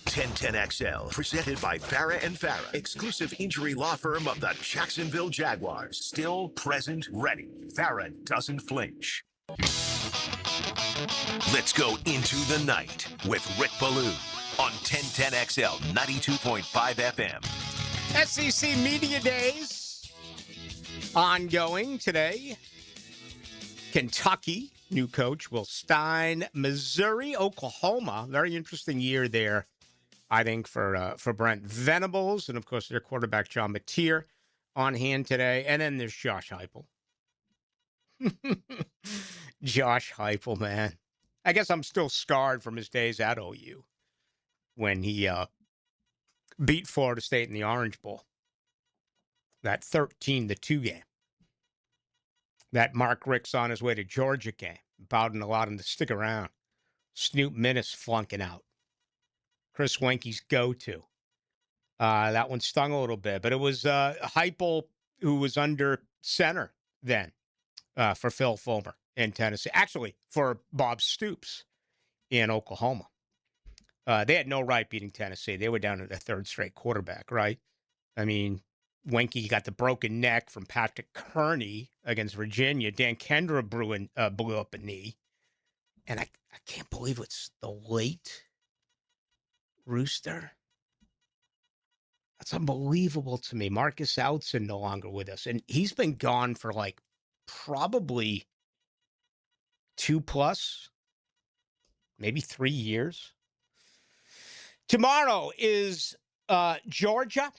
Speaker 5: 1010XL, presented by Farah and Farah, exclusive injury law firm of the Jacksonville Jaguars. Still, present, ready. Farah doesn't flinch. Let's go into the night with Rick Ballou on 1010XL 92.5 FM.
Speaker 8: SEC Media Days ongoing today. Kentucky, new coach Will Stein. Missouri, Oklahoma, very interesting year there, I think, for Brent Venables. And, of course, their quarterback, John Mateer, on hand today. And then there's Josh Heupel. Josh Heupel, man. I guess I'm still scarred from his days at OU when he beat Florida State in the Orange Bowl. That 13-2 game. That Mark Rick's on his way to Georgia game. Bowden allowed him to stick around. Snoop Minnis flunking out. Chris Wenke's go-to. That one stung a little bit, but it was Heupel who was under center then for Phil Fulmer in Tennessee. Actually, for Bob Stoops in Oklahoma. They had no right beating Tennessee. They were down to their third straight quarterback, right? I mean, Wenke got the broken neck from Patrick Kearney against Virginia. Dan Kendra blew up a knee. And I can't believe it's the late Rooster. That's unbelievable to me. Marcus Outson no longer with us. And he's been gone for like probably 2+, maybe 3 years. Tomorrow is Georgia.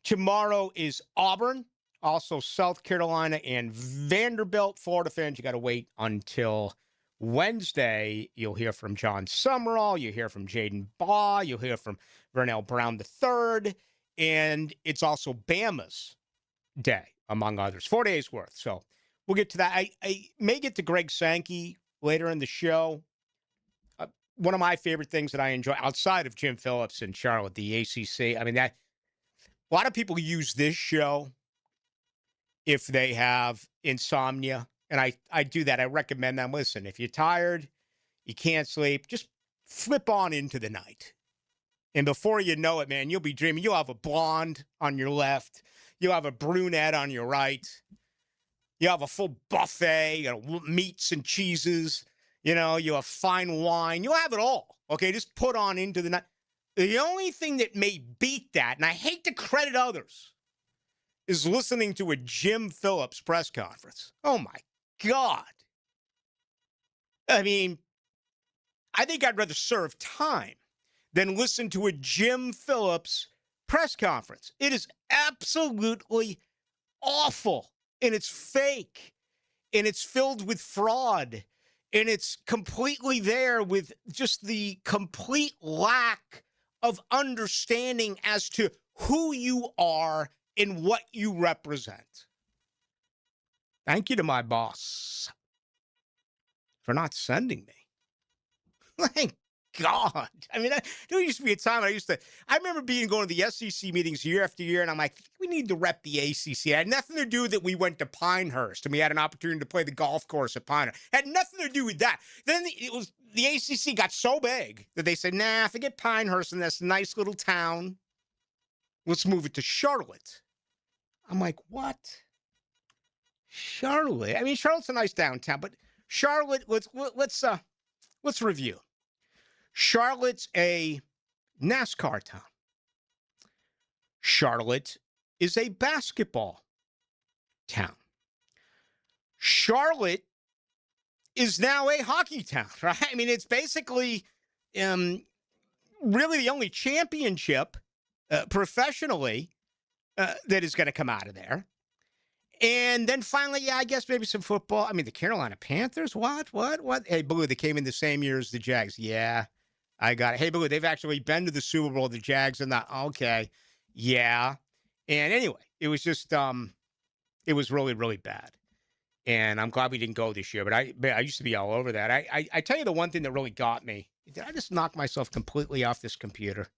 Speaker 8: Tomorrow is Auburn. Also South Carolina and Vanderbilt. Florida fans, you got to wait until Wednesday. You'll hear from John Summerall. You'll hear from Jaden Baugh. You'll hear from Vernell Brown III. And it's also Bama's day, among others. 4 days worth. So we'll get to that. I may get to Greg Sankey later in the show. One of my favorite things that I enjoy outside of Jim Phillips and Charlotte, the ACC. I mean, that a lot of people use this show if they have insomnia. And I do that. I recommend them. Listen, if you're tired, you can't sleep, just flip on into the night. And before you know it, man, you'll be dreaming. You'll have a blonde on your left. You'll have a brunette on your right. You'll have a full buffet, you know, meats and cheeses. You know, you'll have fine wine. You'll have it all. Okay, just put on into the night. The only thing that may beat that, and I hate to credit others, is listening to a Jim Phillips press conference. Oh, my God. I mean, I think I'd rather serve time than listen to a Jim Phillips press conference. It is absolutely awful, and it's fake, and it's filled with fraud, and it's completely there with just the complete lack of understanding as to who you are and what you represent. Thank you to my boss for not sending me. Thank God. I mean, there used to be a time I remember going to the SEC meetings year after year, and I'm like, we need to rep the ACC. It had nothing to do that we went to Pinehurst, and we had an opportunity to play the golf course at Pinehurst. It had nothing to do with that. Then the ACC got so big that they said, nah, forget Pinehurst and this nice little town. Let's move it to Charlotte. I'm like, what? Charlotte? I mean, Charlotte's a nice downtown, but Charlotte, let's review. Charlotte's a NASCAR town. Charlotte is a basketball town. Charlotte is now a hockey town, right? I mean, it's basically really the only championship professionally that is going to come out of there. And then finally, I guess maybe some football. I mean, the Carolina Panthers, what? Hey, Ballou, they came in the same year as the Jags. Yeah, I got it. Hey, Ballou, they've actually been to the Super Bowl, the Jags, and that. Okay, yeah. And anyway, it was just, it was really, really bad. And I'm glad we didn't go this year, but I used to be all over that. I tell you the one thing that really got me Did I just knock myself completely off this computer?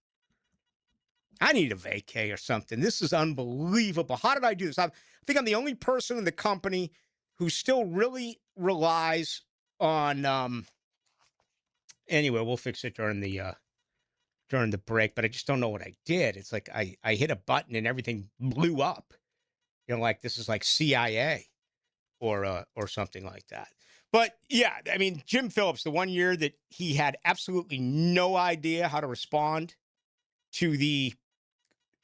Speaker 8: I need a vacay or something. This is unbelievable. How did I do this? I think I'm the only person in the company who still really relies on. Anyway, we'll fix it during the break. But I just don't know what I did. It's like I hit a button and everything blew up. Like this is like CIA or something like that. But yeah, I mean, Jim Phillips, the one year that he had absolutely no idea how to respond to the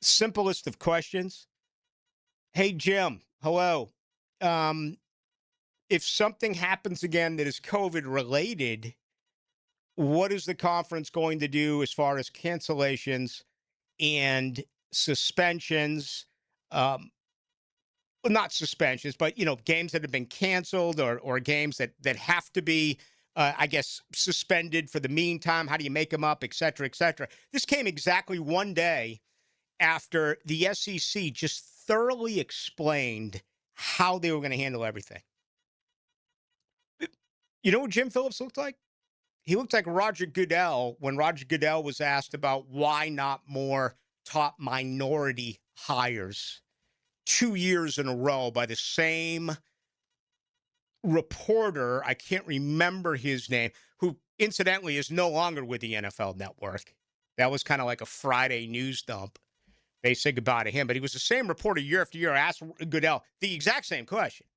Speaker 8: simplest of questions. Hey, Jim, hello. If something happens again that is COVID related, what is the conference going to do as far as cancellations and suspensions? Well, not suspensions, but, games that have been canceled or games that have to be, I guess, suspended for the meantime. How do you make them up, et cetera, et cetera? This came exactly one day after the SEC just thoroughly explained how they were going to handle everything. You know what Jim Phillips looked like? He looked like Roger Goodell when Roger Goodell was asked about why not more top minority hires 2 years in a row by the same reporter. I can't remember his name, who incidentally is no longer with the NFL Network. That was kind of like a Friday news dump. They said goodbye to him, but he was the same reporter year after year, asked Goodell the exact same question.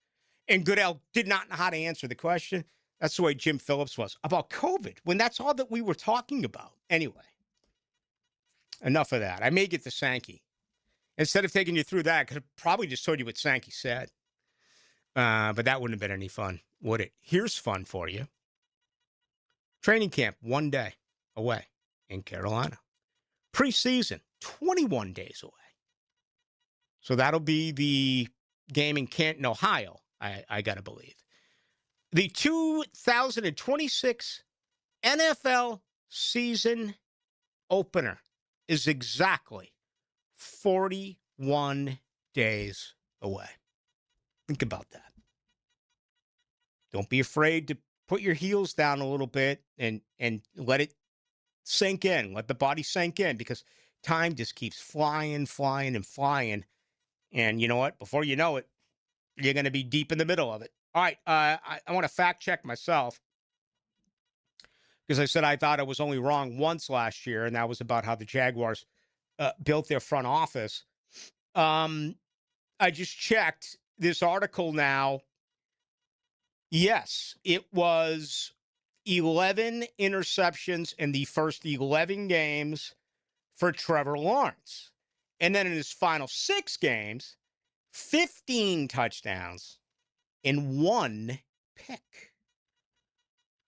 Speaker 8: And Goodell did not know how to answer the question. That's the way Jim Phillips was about COVID, when that's all that we were talking about. Anyway, enough of that. I may get to Sankey. Instead of taking you through that, I could have probably just told you what Sankey said. But that wouldn't have been any fun, would it? Here's fun for you. Training camp, 1 day away in Carolina. Preseason, 21 days away. So that'll be the game in Canton, Ohio, I got to believe. The 2026 NFL season opener is exactly 41 days away. Think about that. Don't be afraid to put your heels down a little bit and let it sink in. Let the body sink in, because time just keeps flying. And you know what? Before you know it, you're going to be deep in the middle of it. All right. I want to fact check myself, because I said I thought I was only wrong once last year, and that was about how the Jaguars built their front office. I just checked this article now. Yes, it was 11 interceptions in the first 11 games for Trevor Lawrence. And then in his final 6 games, 15 touchdowns and 1 pick.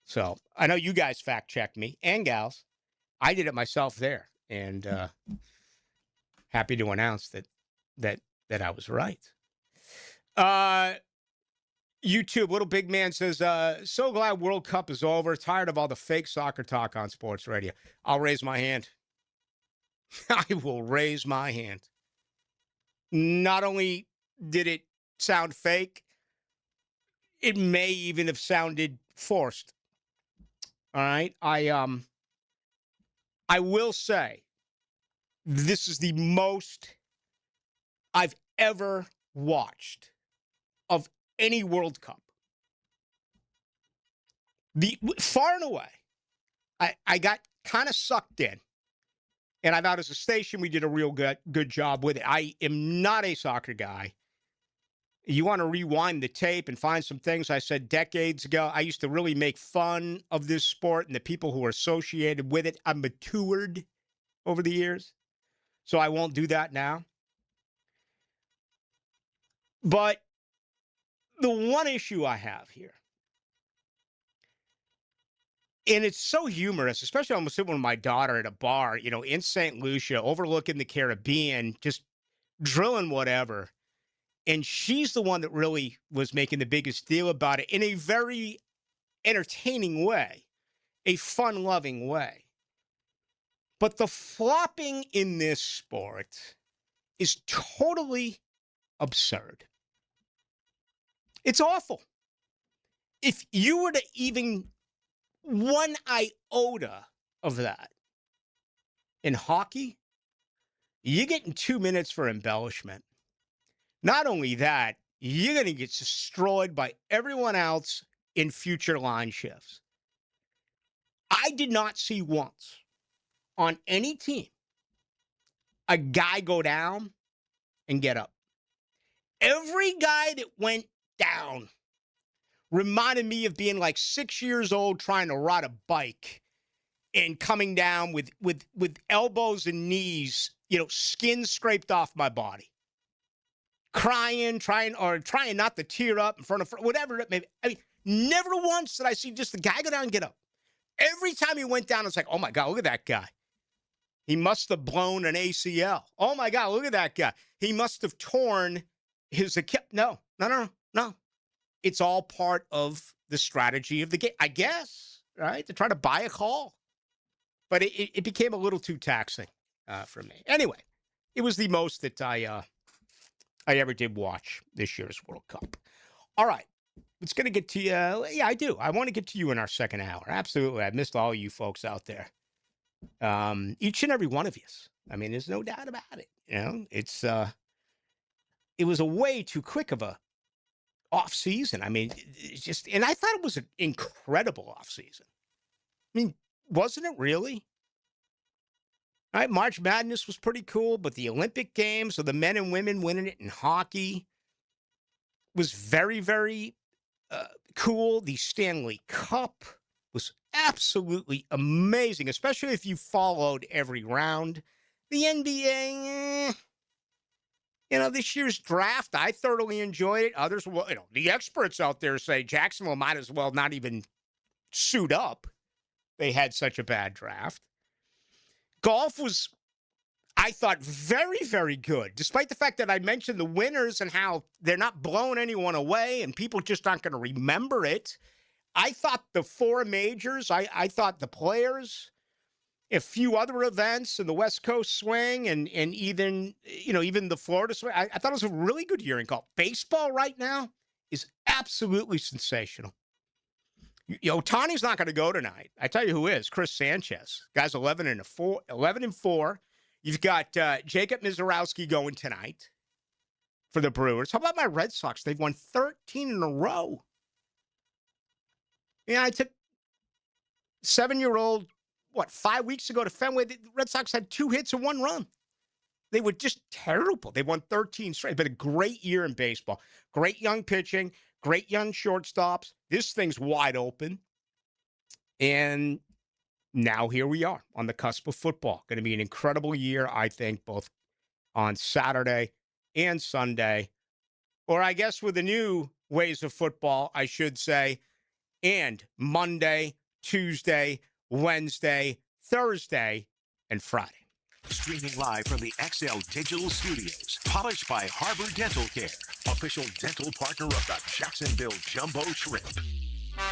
Speaker 8: So I know you guys fact checked me, and gals. I did it myself there, and happy to announce that I was right. YouTube, Little Big Man says, so glad World Cup is over. Tired of all the fake soccer talk on sports radio. I'll raise my hand. I will raise my hand. Not only did it sound fake, it may even have sounded forced. All right. I will say this is the most I've ever watched of any World Cup. Far and away, I got kind of sucked in. And I thought as a station, we did a real good job with it. I am not a soccer guy. You want to rewind the tape and find some things I said decades ago. I used to really make fun of this sport and the people who are associated with it. I've matured over the years, so I won't do that now. But the one issue I have here, and it's so humorous, especially I'm sitting with my daughter at a bar, in St. Lucia, overlooking the Caribbean, just drilling whatever. And she's the one that really was making the biggest deal about it in a very entertaining way, a fun-loving way. But the flopping in this sport is totally absurd. It's awful. If you were to even one iota of that. In hockey, you're getting 2 minutes for embellishment. Not only that, you're going to get destroyed by everyone else in future line shifts. I did not see once on any team a guy go down and get up. Every guy that went down reminded me of being like 6 years old trying to ride a bike and coming down with elbows and knees, skin scraped off my body. Crying, trying not to tear up in front of whatever it may be. I mean, never once did I see just the guy go down and get up. Every time he went down, it's like, oh my God, look at that guy. He must have blown an ACL. Oh my God, look at that guy. He must have torn his Achilles. No. It's all part of the strategy of the game, I guess, right? To try to buy a call. But it became a little too taxing for me. Anyway, it was the most that I ever did watch this year's World Cup. All right. It's going to get to you. Yeah, I do. I want to get to you in our second hour. Absolutely. I missed all you folks out there. Each and every one of you. I mean, there's no doubt about it. It was a way too quick of a off season. I mean, and I thought it was an incredible off season. I mean, wasn't it really? All right, March Madness was pretty cool, but the Olympic Games, so the men and women winning it in hockey was very, very cool. The Stanley Cup was absolutely amazing, especially if you followed every round. The NBA, this year's draft, I thoroughly enjoyed it. Others, the experts out there say Jacksonville might as well not even suit up. They had such a bad draft. Golf was, I thought, very, very good, despite the fact that I mentioned the winners and how they're not blowing anyone away and people just aren't going to remember it. I thought the four majors, I thought the players, a few other events in the West Coast swing and even the Florida swing, I thought it was a really good year in golf. Baseball right now is absolutely sensational. Ohtani's not going to go tonight. I tell you who is. Chris Sanchez. Guy's 11-4. You've got Jacob Mizorowski going tonight for the Brewers. How about my Red Sox? They've won 13 in a row. Yeah, I took 7-year-old, 5 weeks ago to Fenway. The Red Sox had 2 hits and 1 run. They were just terrible. They won 13 straight. But a great year in baseball. Great young pitching. Great young shortstops. This thing's wide open. And now here we are on the cusp of football. Going to be an incredible year, I think, both on Saturday and Sunday. Or I guess with the new ways of football, I should say, and Monday, Tuesday, Wednesday, Thursday, and Friday.
Speaker 5: Streaming live from the XL Digital Studios. Polished by Harbor Dental Care. Official dental partner of the Jacksonville Jumbo Shrimp.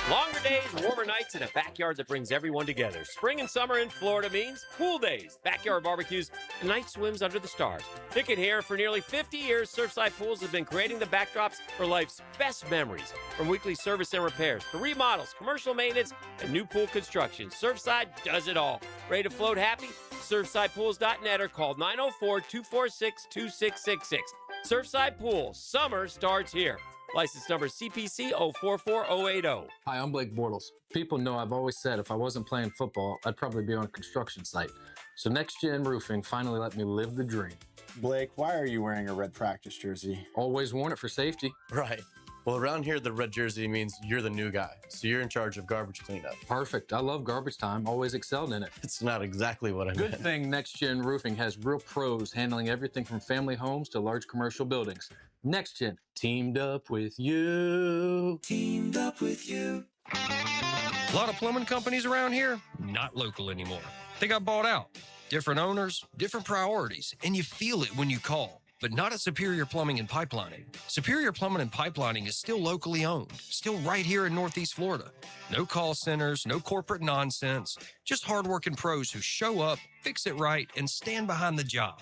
Speaker 26: Longer days, warmer nights, and a backyard that brings everyone together. Spring and summer in Florida means pool days, backyard barbecues, and night swims under the stars. Pick it here. For nearly 50 years, Surfside Pools have been creating the backdrops for life's best memories. From weekly service and repairs to remodels, commercial maintenance, and new pool construction, Surfside does it all. Ready to float happy? SurfsidePools.net or call 904-246-2666. Surfside Pools. Summer starts here. License number CPC 044080.
Speaker 7: Hi, I'm Blake Bortles. People know I've always said if I wasn't playing football, I'd probably be on a construction site. So Next Gen Roofing finally let me live the dream.
Speaker 9: Blake, why are you wearing a red practice jersey?
Speaker 7: Always worn it for safety.
Speaker 9: Right. Well, around here, the red jersey means you're the new guy, so you're in charge of garbage cleanup.
Speaker 7: Perfect. I love garbage time. Always excelled in it.
Speaker 9: It's not exactly what I meant.
Speaker 7: Good thing Next Gen Roofing has real pros handling everything from family homes to large commercial buildings. Next Gen, teamed up with you.
Speaker 11: Teamed up with you. A lot of plumbing companies around here, not local anymore. They got bought out. Different owners, different priorities, and you feel it when you call. But not at Superior Plumbing and Pipelining. Superior Plumbing and Pipelining is still locally owned, still right here in Northeast Florida. No call centers, no corporate nonsense, just hardworking pros who show up, fix it right, and stand behind the job.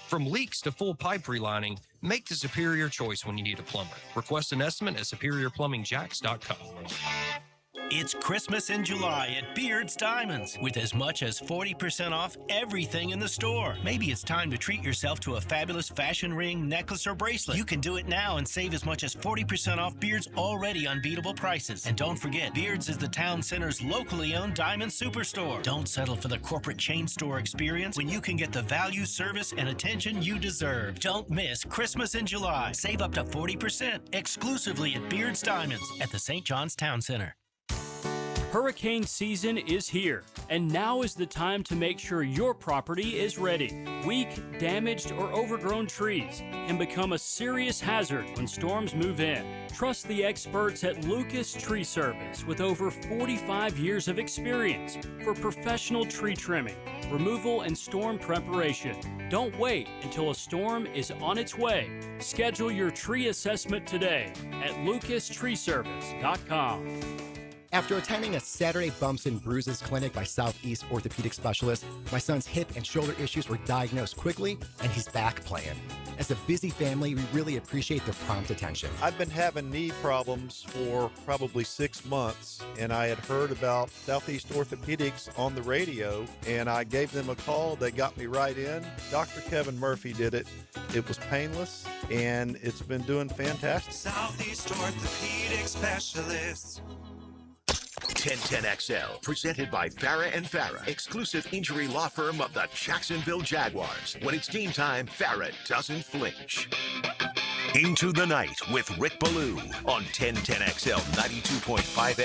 Speaker 11: From leaks to full pipe relining, make the superior choice when you need a plumber. Request an estimate at SuperiorPlumbingJacks.com.
Speaker 12: It's Christmas in July at Beard's Diamonds with as much as 40% off everything in the store. Maybe it's time to treat yourself to a fabulous fashion ring, necklace, or bracelet. You can do it now and save as much as 40% off Beard's already unbeatable prices. And don't forget, Beard's is the town center's locally owned diamond superstore. Don't settle for the corporate chain store experience when you can get the value, service, and attention you deserve. Don't miss Christmas in July. Save up to 40% exclusively at Beard's Diamonds at the St. John's Town Center.
Speaker 27: Hurricane season is here, and now is the time to make sure your property is ready. Weak, damaged, or overgrown trees can become a serious hazard when storms move in. Trust the experts at Lucas Tree Service with over 45 years of experience for professional tree trimming, removal, and storm preparation. Don't wait until a storm is on its way. Schedule your tree assessment today at lucastreeservice.com.
Speaker 13: After attending a Saturday Bumps and Bruises clinic by Southeast orthopedic specialists, my son's hip and shoulder issues were diagnosed quickly, and he's back playing. As a busy family, we really appreciate their prompt attention.
Speaker 14: I've been having knee problems for probably 6 months, and I had heard about Southeast Orthopedics on the radio, and I gave them a call. They got me right in. Dr. Kevin Murphy did it. It was painless, and it's been doing fantastic.
Speaker 12: Southeast Orthopedic Specialists.
Speaker 5: 1010XL, presented by Farah and Farah, exclusive injury law firm of the Jacksonville Jaguars. When it's game time, Farah doesn't flinch. Into the Night with Rick Ballou on 1010XL 92.5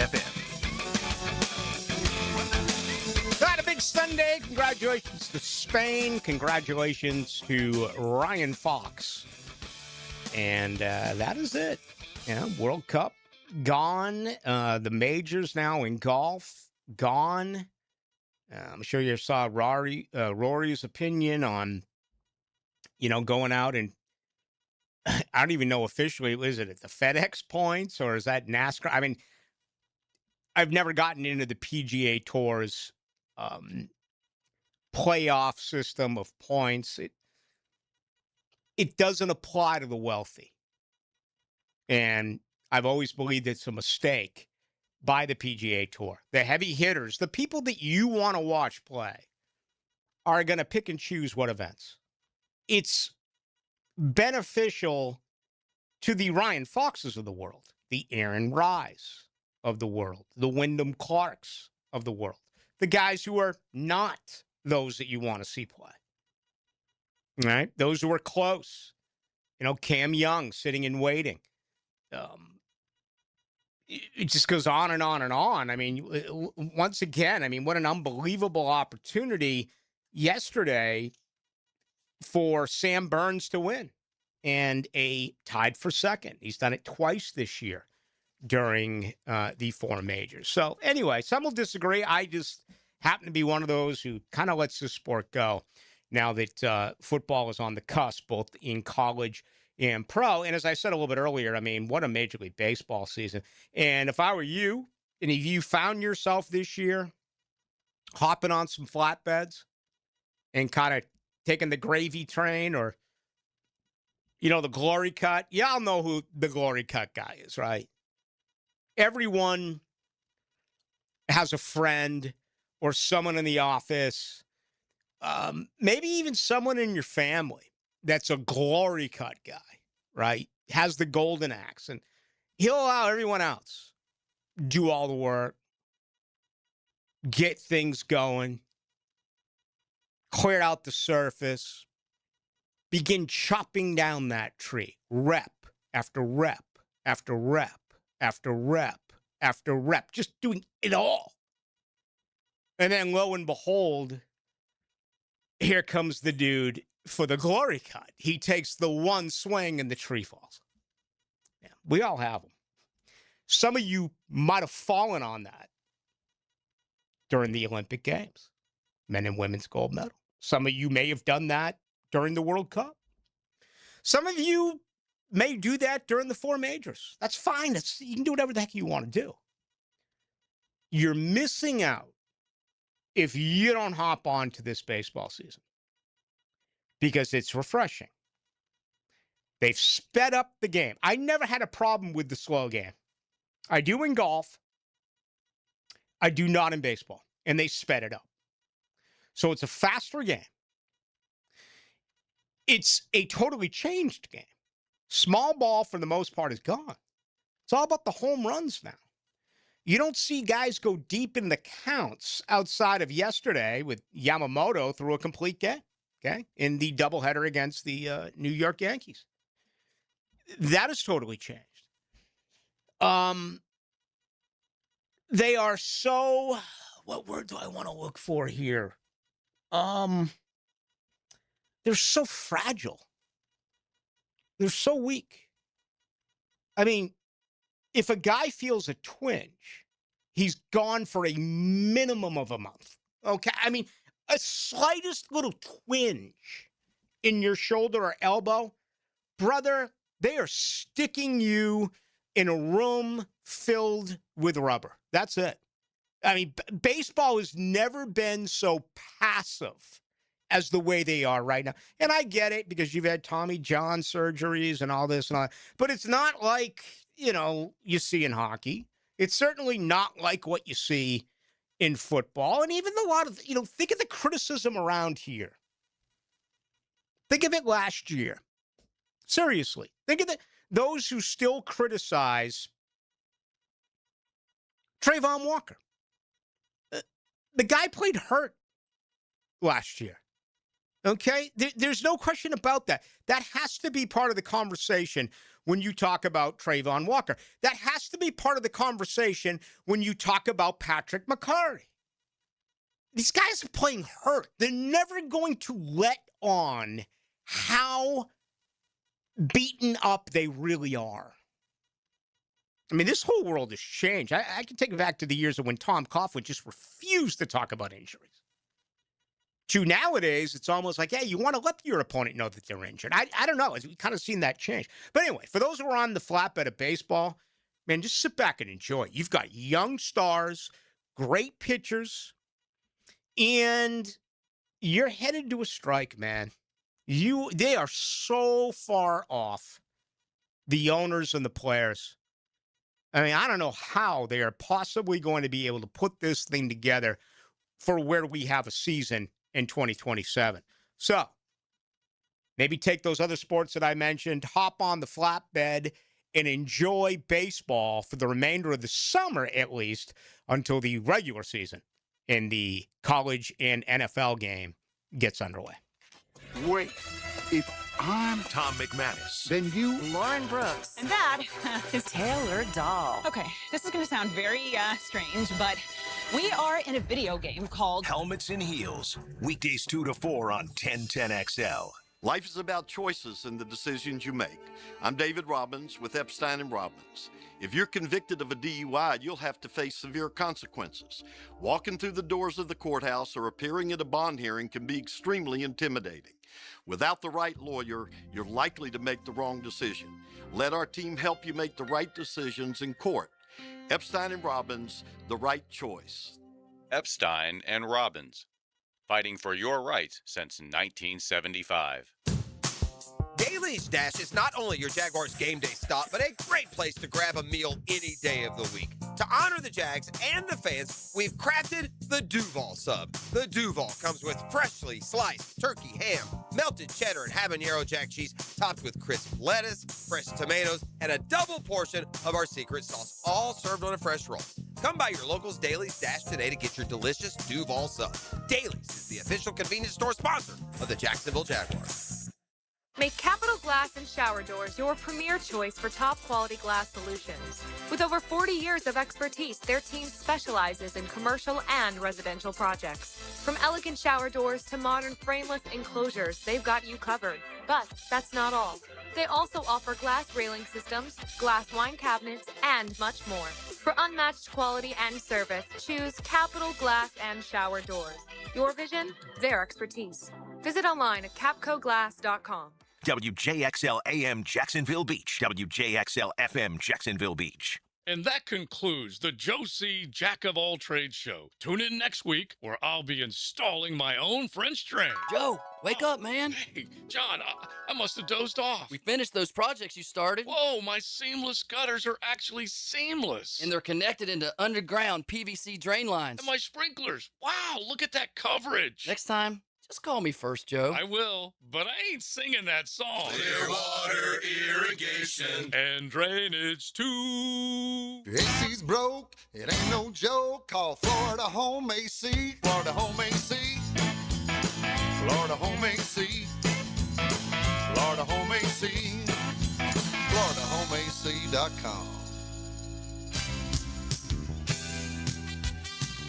Speaker 5: FM.
Speaker 8: Got a big Sunday. Congratulations to Spain. Congratulations to Ryan Fox. And that is it. World Cup gone. The majors now in golf gone. I'm sure you saw Rory's opinion on, going out and I don't even know officially, is it at the FedEx points or is that NASCAR? I mean, I've never gotten into the PGA Tour's playoff system of points. It doesn't apply to the wealthy. And I've always believed it's a mistake by the PGA Tour. The heavy hitters, the people that you want to watch play, are going to pick and choose what events. It's beneficial to the Ryan Foxes of the world, the Aaron Rye's of the world, the Wyndham Clarks of the world, the guys who are not those that you want to see play. All right? Those who are close. Cam Young sitting and waiting. It just goes on and on and on. I mean, once again, what an unbelievable opportunity yesterday for Sam Burns to win and tied for second. He's done it twice this year during the four majors. So anyway, some will disagree. I just happen to be one of those who kind of lets this sport go now that football is on the cusp, both in college and pro. And as I said a little bit earlier, what a Major League Baseball season. And if I were you, and if you found yourself this year hopping on some flatbeds and kind of taking the gravy train or, the glory cut, y'all know who the glory cut guy is, right? Everyone has a friend or someone in the office, maybe even someone in your family that's a glory cut guy, right? Has the golden axe, and he'll allow everyone else do all the work, get things going, clear out the surface, begin chopping down that tree, rep after rep after rep after rep after rep, just doing it all. And then lo and behold, here comes the dude for the glory cut. He takes the one swing and the tree falls. Yeah, we all have them. Some of you might have fallen on that during the Olympic Games, men and women's gold medal. Some of you may have done that during the World Cup. Some of you may do that during the four majors. That's fine. You can do whatever the heck you want to do. You're missing out if you don't hop on to this baseball season, because it's refreshing. They've sped up the game. I never had a problem with the slow game. I do in golf. I do not in baseball. And they sped it up. So it's a faster game. It's a totally changed game. Small ball, for the most part, is gone. It's all about the home runs now. You don't see guys go deep in the counts outside of yesterday with Yamamoto through a complete game, okay, in the doubleheader against the New York Yankees. That has totally changed. They are so, what word do I want to look for here? They're so fragile. They're so weak. I mean, if a guy feels a twinge, he's gone for a minimum of a month. Okay? I mean, a slightest little twinge in your shoulder or elbow, brother, they are sticking you in a room filled with rubber. That's it. I mean, baseball has never been so passive as the way they are right now. And I get it because you've had Tommy John surgeries and all this and all that. But it's not like, you see in hockey. It's certainly not like what you see in football. And even a lot of, think of the criticism around here. Think of it last year. Seriously. Think of those who still criticize Trayvon Walker. The guy played hurt last year. Okay? There's no question about that. That has to be part of the conversation when you talk about Trayvon Walker. That has to be part of the conversation when you talk about Patrick McCarry. These guys are playing hurt. They're never going to let on how beaten up they really are. I mean, this whole world has changed. I can take it back to the years of when Tom Coughlin just refused to talk about injuries. To nowadays, it's almost like, hey, you want to let your opponent know that they're injured. I don't know. We've kind of seen that change. But anyway, for those who are on the flatbed of baseball, man, just sit back and enjoy. You've got young stars, great pitchers, and you're headed to a strike, man. They are so far off, the owners and the players. I mean, I don't know how they are possibly going to be able to put this thing together for where we have a season in 2027. So maybe take those other sports that I mentioned, hop on the flatbed, and enjoy baseball for the remainder of the summer, at least, until the regular season in the college and NFL game gets underway.
Speaker 5: Wait, if I'm Tom McManus, then you...
Speaker 1: Lauren Brooks. And that is Taylor Dahl. Okay, this is going to sound very strange, but we are in a video game called
Speaker 5: Helmets and Heels. Weekdays 2 to 4 on 1010XL.
Speaker 15: Life is about choices and the decisions you make. I'm David Robbins with Epstein & Robbins. If you're convicted of a DUI, you'll have to face severe consequences. Walking through the doors of the courthouse or appearing at a bond hearing can be extremely intimidating. Without the right lawyer, you're likely to make the wrong decision. Let our team help you make the right decisions in court. Epstein & Robbins, the right choice.
Speaker 17: Epstein & Robbins, fighting for your rights since 1975.
Speaker 18: Daly's Dash is not only your Jaguars game day stop, but a great place to grab a meal any day of the week. To honor the Jags and the fans, we've crafted the Duval Sub. The Duval comes with freshly sliced turkey, ham, melted cheddar, and habanero jack cheese, topped with crisp lettuce, fresh tomatoes, and a double portion of our secret sauce, all served on a fresh roll. Come by your local's Daly's Dash today to get your delicious Duval Sub. Daly's is the official convenience store sponsor of the Jacksonville Jaguars.
Speaker 19: Make Capital Glass and Shower Doors your premier choice for top-quality glass solutions. With over 40 years of expertise, their team specializes in commercial and residential projects. From elegant shower doors to modern frameless enclosures, they've got you covered. But that's not all. They also offer glass railing systems, glass wine cabinets, and much more. For unmatched quality and service, choose Capital Glass and Shower Doors. Your vision, their expertise. Visit online at capcoglass.com.
Speaker 5: WJXL AM Jacksonville Beach. WJXL FM Jacksonville Beach.
Speaker 3: And that concludes the Joe C. Jack of All Trades show. Tune in next week where I'll be installing my own French drain.
Speaker 4: Joe, wake up, man.
Speaker 3: Hey, John, I must have dozed off.
Speaker 4: We finished those projects you started.
Speaker 3: Whoa, my seamless gutters are actually seamless.
Speaker 4: And they're connected into underground PVC drain lines.
Speaker 3: And my sprinklers. Wow, look at that coverage.
Speaker 4: Next time, just call me first, Joe.
Speaker 3: I will, but I ain't singing that song.
Speaker 16: Clearwater irrigation
Speaker 3: and drainage too.
Speaker 20: AC's broke, it ain't no joke. Call Florida Home AC. Florida Home AC. Florida Home AC. Florida Home AC. FloridaHomeAC.com.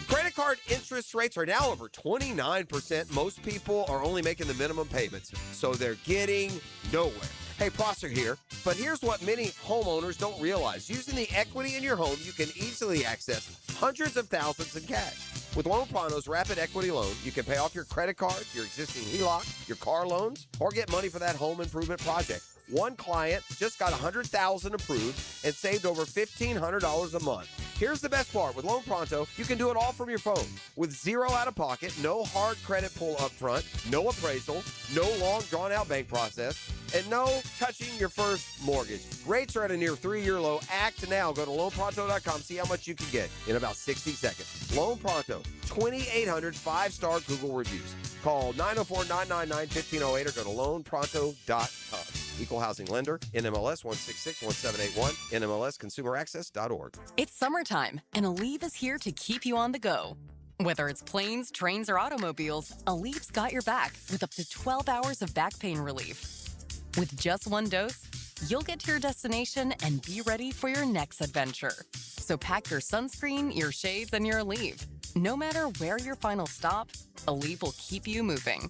Speaker 18: Credit card interest rates are now over 29%. Most people are only making the minimum payments, so they're getting nowhere. Hey, Prosser here, but here's what many homeowners don't realize. Using the equity in your home, you can easily access hundreds of thousands in cash. With Loan Pronto's Rapid Equity Loan, you can pay off your credit card, your existing HELOC, your car loans, or get money for that home improvement project. One client just got $100,000 approved and saved over $1,500 a month. Here's the best part. With Loan Pronto, you can do it all from your phone. With zero out-of-pocket, no hard credit pull up front, no appraisal, no long, drawn-out bank process, and no touching your first mortgage. Rates are at a near 3-year low. Act now. Go to loanpronto.com. See how much you can get in about 60 seconds. Loan Pronto, 2,800 5-star Google reviews. Call 904-999-1508 or go to loanpronto.com. Equal housing lender, NMLS 1661781, NMLSconsumeraccess.org.
Speaker 21: It's summertime, and Aleve is here to keep you on the go. Whether it's planes, trains, or automobiles, Aleve's got your back with up to 12 hours of back pain relief. With just one dose, you'll get to your destination and be ready for your next adventure. So pack your sunscreen, your shades, and your Aleve. No matter where your final stop, Aleve will keep you moving.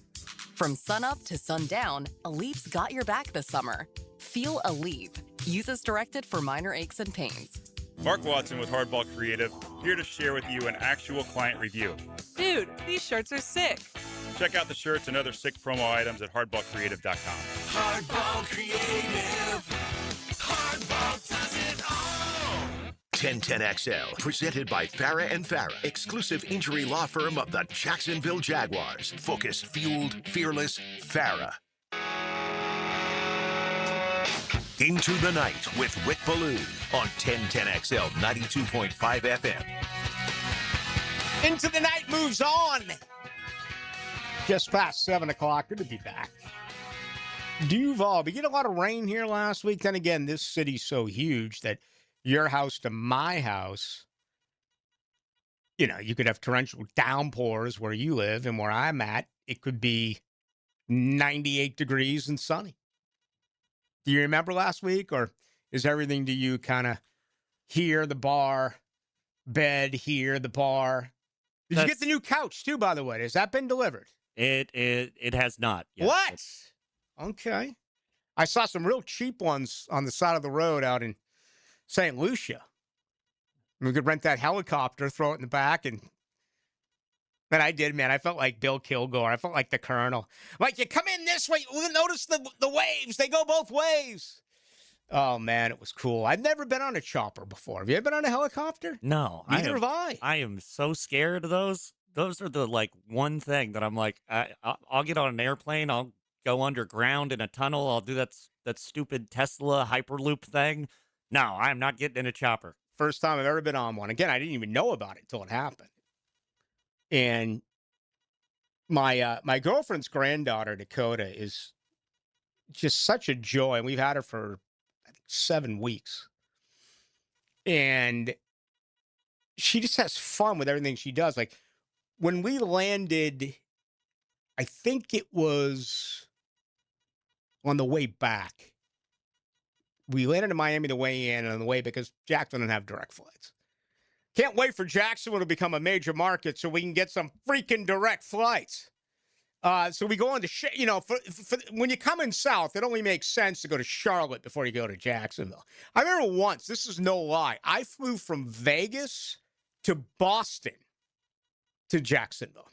Speaker 21: From sunup to sundown, Aleve's got your back this summer. Feel Aleve. Use as directed for minor aches and pains.
Speaker 22: Mark Watson with Hardball Creative, here to share with you an actual client review.
Speaker 23: Dude, these shirts are sick.
Speaker 22: Check out the shirts and other sick promo items at hardballcreative.com.
Speaker 16: Hardball Creative. Hardball does it all.
Speaker 5: 1010XL, presented by Farah and Farah, exclusive injury law firm of the Jacksonville Jaguars. Focus, fueled, fearless, Farah. Into the Night with Rick Ballou on 1010XL 92.5 FM.
Speaker 8: Into the Night moves on. Just past 7 o'clock. Good to be back. Duval, we get a lot of rain here last week. Then again, this city's so huge that your house to my house, you know, you could have torrential downpours where you live, and where I'm at, it could be 98 degrees and sunny. Do you remember last week, or is everything to you kind of here, the bar, bed, here, the bar? Did you get the new couch too, by the way? Has that been delivered?
Speaker 28: It has not yet.
Speaker 8: What? Okay. I saw some real cheap ones on the side of the road out in St. Lucia. We could rent that helicopter, throw it in the back, and I did, man. I felt like Bill Kilgore. I felt like the Colonel. Like, you come in this way, notice the waves. They go both ways. Oh, man, it was cool. I've never been on a chopper before. Have you ever been on a helicopter?
Speaker 28: No.
Speaker 8: Neither have I.
Speaker 28: I am so scared of those. Those are the, one thing that I'm like, I'll get on an airplane. I'll go underground in a tunnel. I'll do that stupid Tesla Hyperloop thing. No, I'm not getting in a chopper.
Speaker 8: First time I've ever been on one. Again, I didn't even know about it until it happened. And my girlfriend's granddaughter, Dakota, is just such a joy. And we've had her for, I think, 7 weeks. And she just has fun with everything she does. Like, when we landed, I think it was on the way back. We landed in Miami the way in and on the way, because Jacksonville didn't have direct flights. Can't wait for Jacksonville to become a major market so we can get some freaking direct flights. So we go on to, when you come in south, it only makes sense to go to Charlotte before you go to Jacksonville. I remember once, this is no lie, I flew from Vegas to Boston to Jacksonville.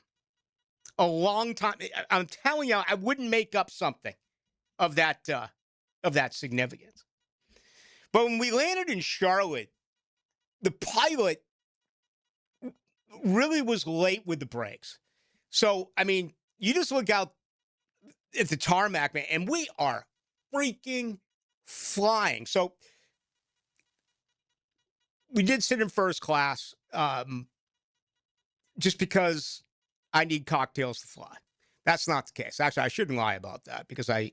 Speaker 8: A long time. I'm telling you, I wouldn't make up something of that significance. But when we landed in Charlotte, the pilot really was late with the brakes. So, I mean, you just look out at the tarmac, man, and we are freaking flying. So we did sit in first class just because I need cocktails to fly. That's not the case. Actually, I shouldn't lie about that because I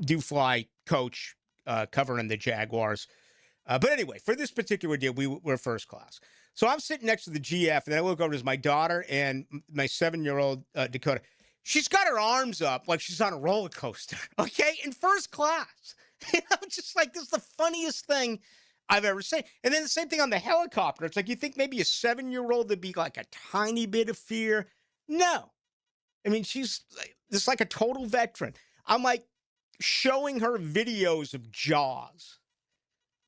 Speaker 8: do fly coach covering the Jaguars. But anyway, for this particular deal, we're first class. So I'm sitting next to the GF, and then I look over to my daughter and my 7-year-old Dakota. She's got her arms up like she's on a roller coaster, okay, in first class. I'm just like, this is the funniest thing I've ever seen. And then the same thing on the helicopter. It's like you think maybe a 7-year-old would be like a tiny bit of fear. No. I mean, she's just like a total veteran. I'm like showing her videos of Jaws.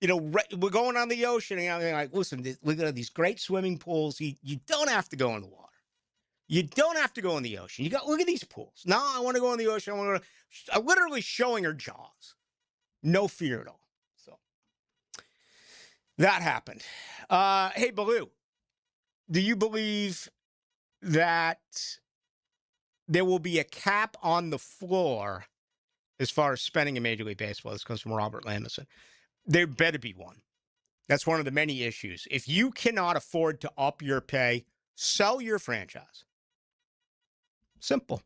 Speaker 8: You know, we're going on the ocean, and I'm like, listen, look at these great swimming pools. You don't have to go in the water. You don't have to go in the ocean. Look at these pools. No, I want to go in the ocean. I'm literally showing her Jaws. No fear at all. So that happened. Hey, Ballou, do you believe that there will be a cap on the floor as far as spending in Major League Baseball? This comes from Robert Lamison. There better be one. That's one of the many issues. If you cannot afford to up your pay, sell your franchise. Simple.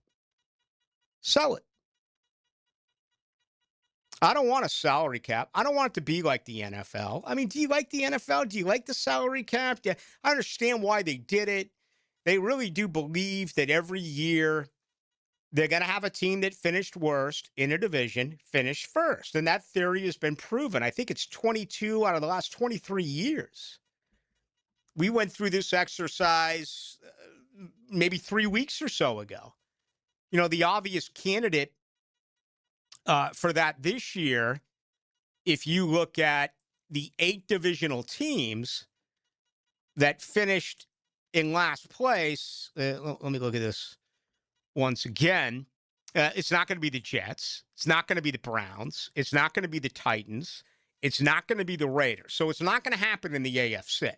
Speaker 8: Sell it. I don't want a salary cap. I don't want it to be like the NFL. I mean, do you like the NFL? Do you like the salary cap? I understand why they did it. They really do believe that every year they're going to have a team that finished worst in a division finish first. And that theory has been proven. I think it's 22 out of the last 23 years. We went through this exercise maybe 3 weeks or so ago. You know, the obvious candidate for that this year, if you look at the 8 divisional teams that finished in last place, let me look at this once again. It's not going to be the Jets. It's not going to be the Browns. It's not going to be the Titans. It's not going to be the Raiders. So it's not going to happen in the AFC.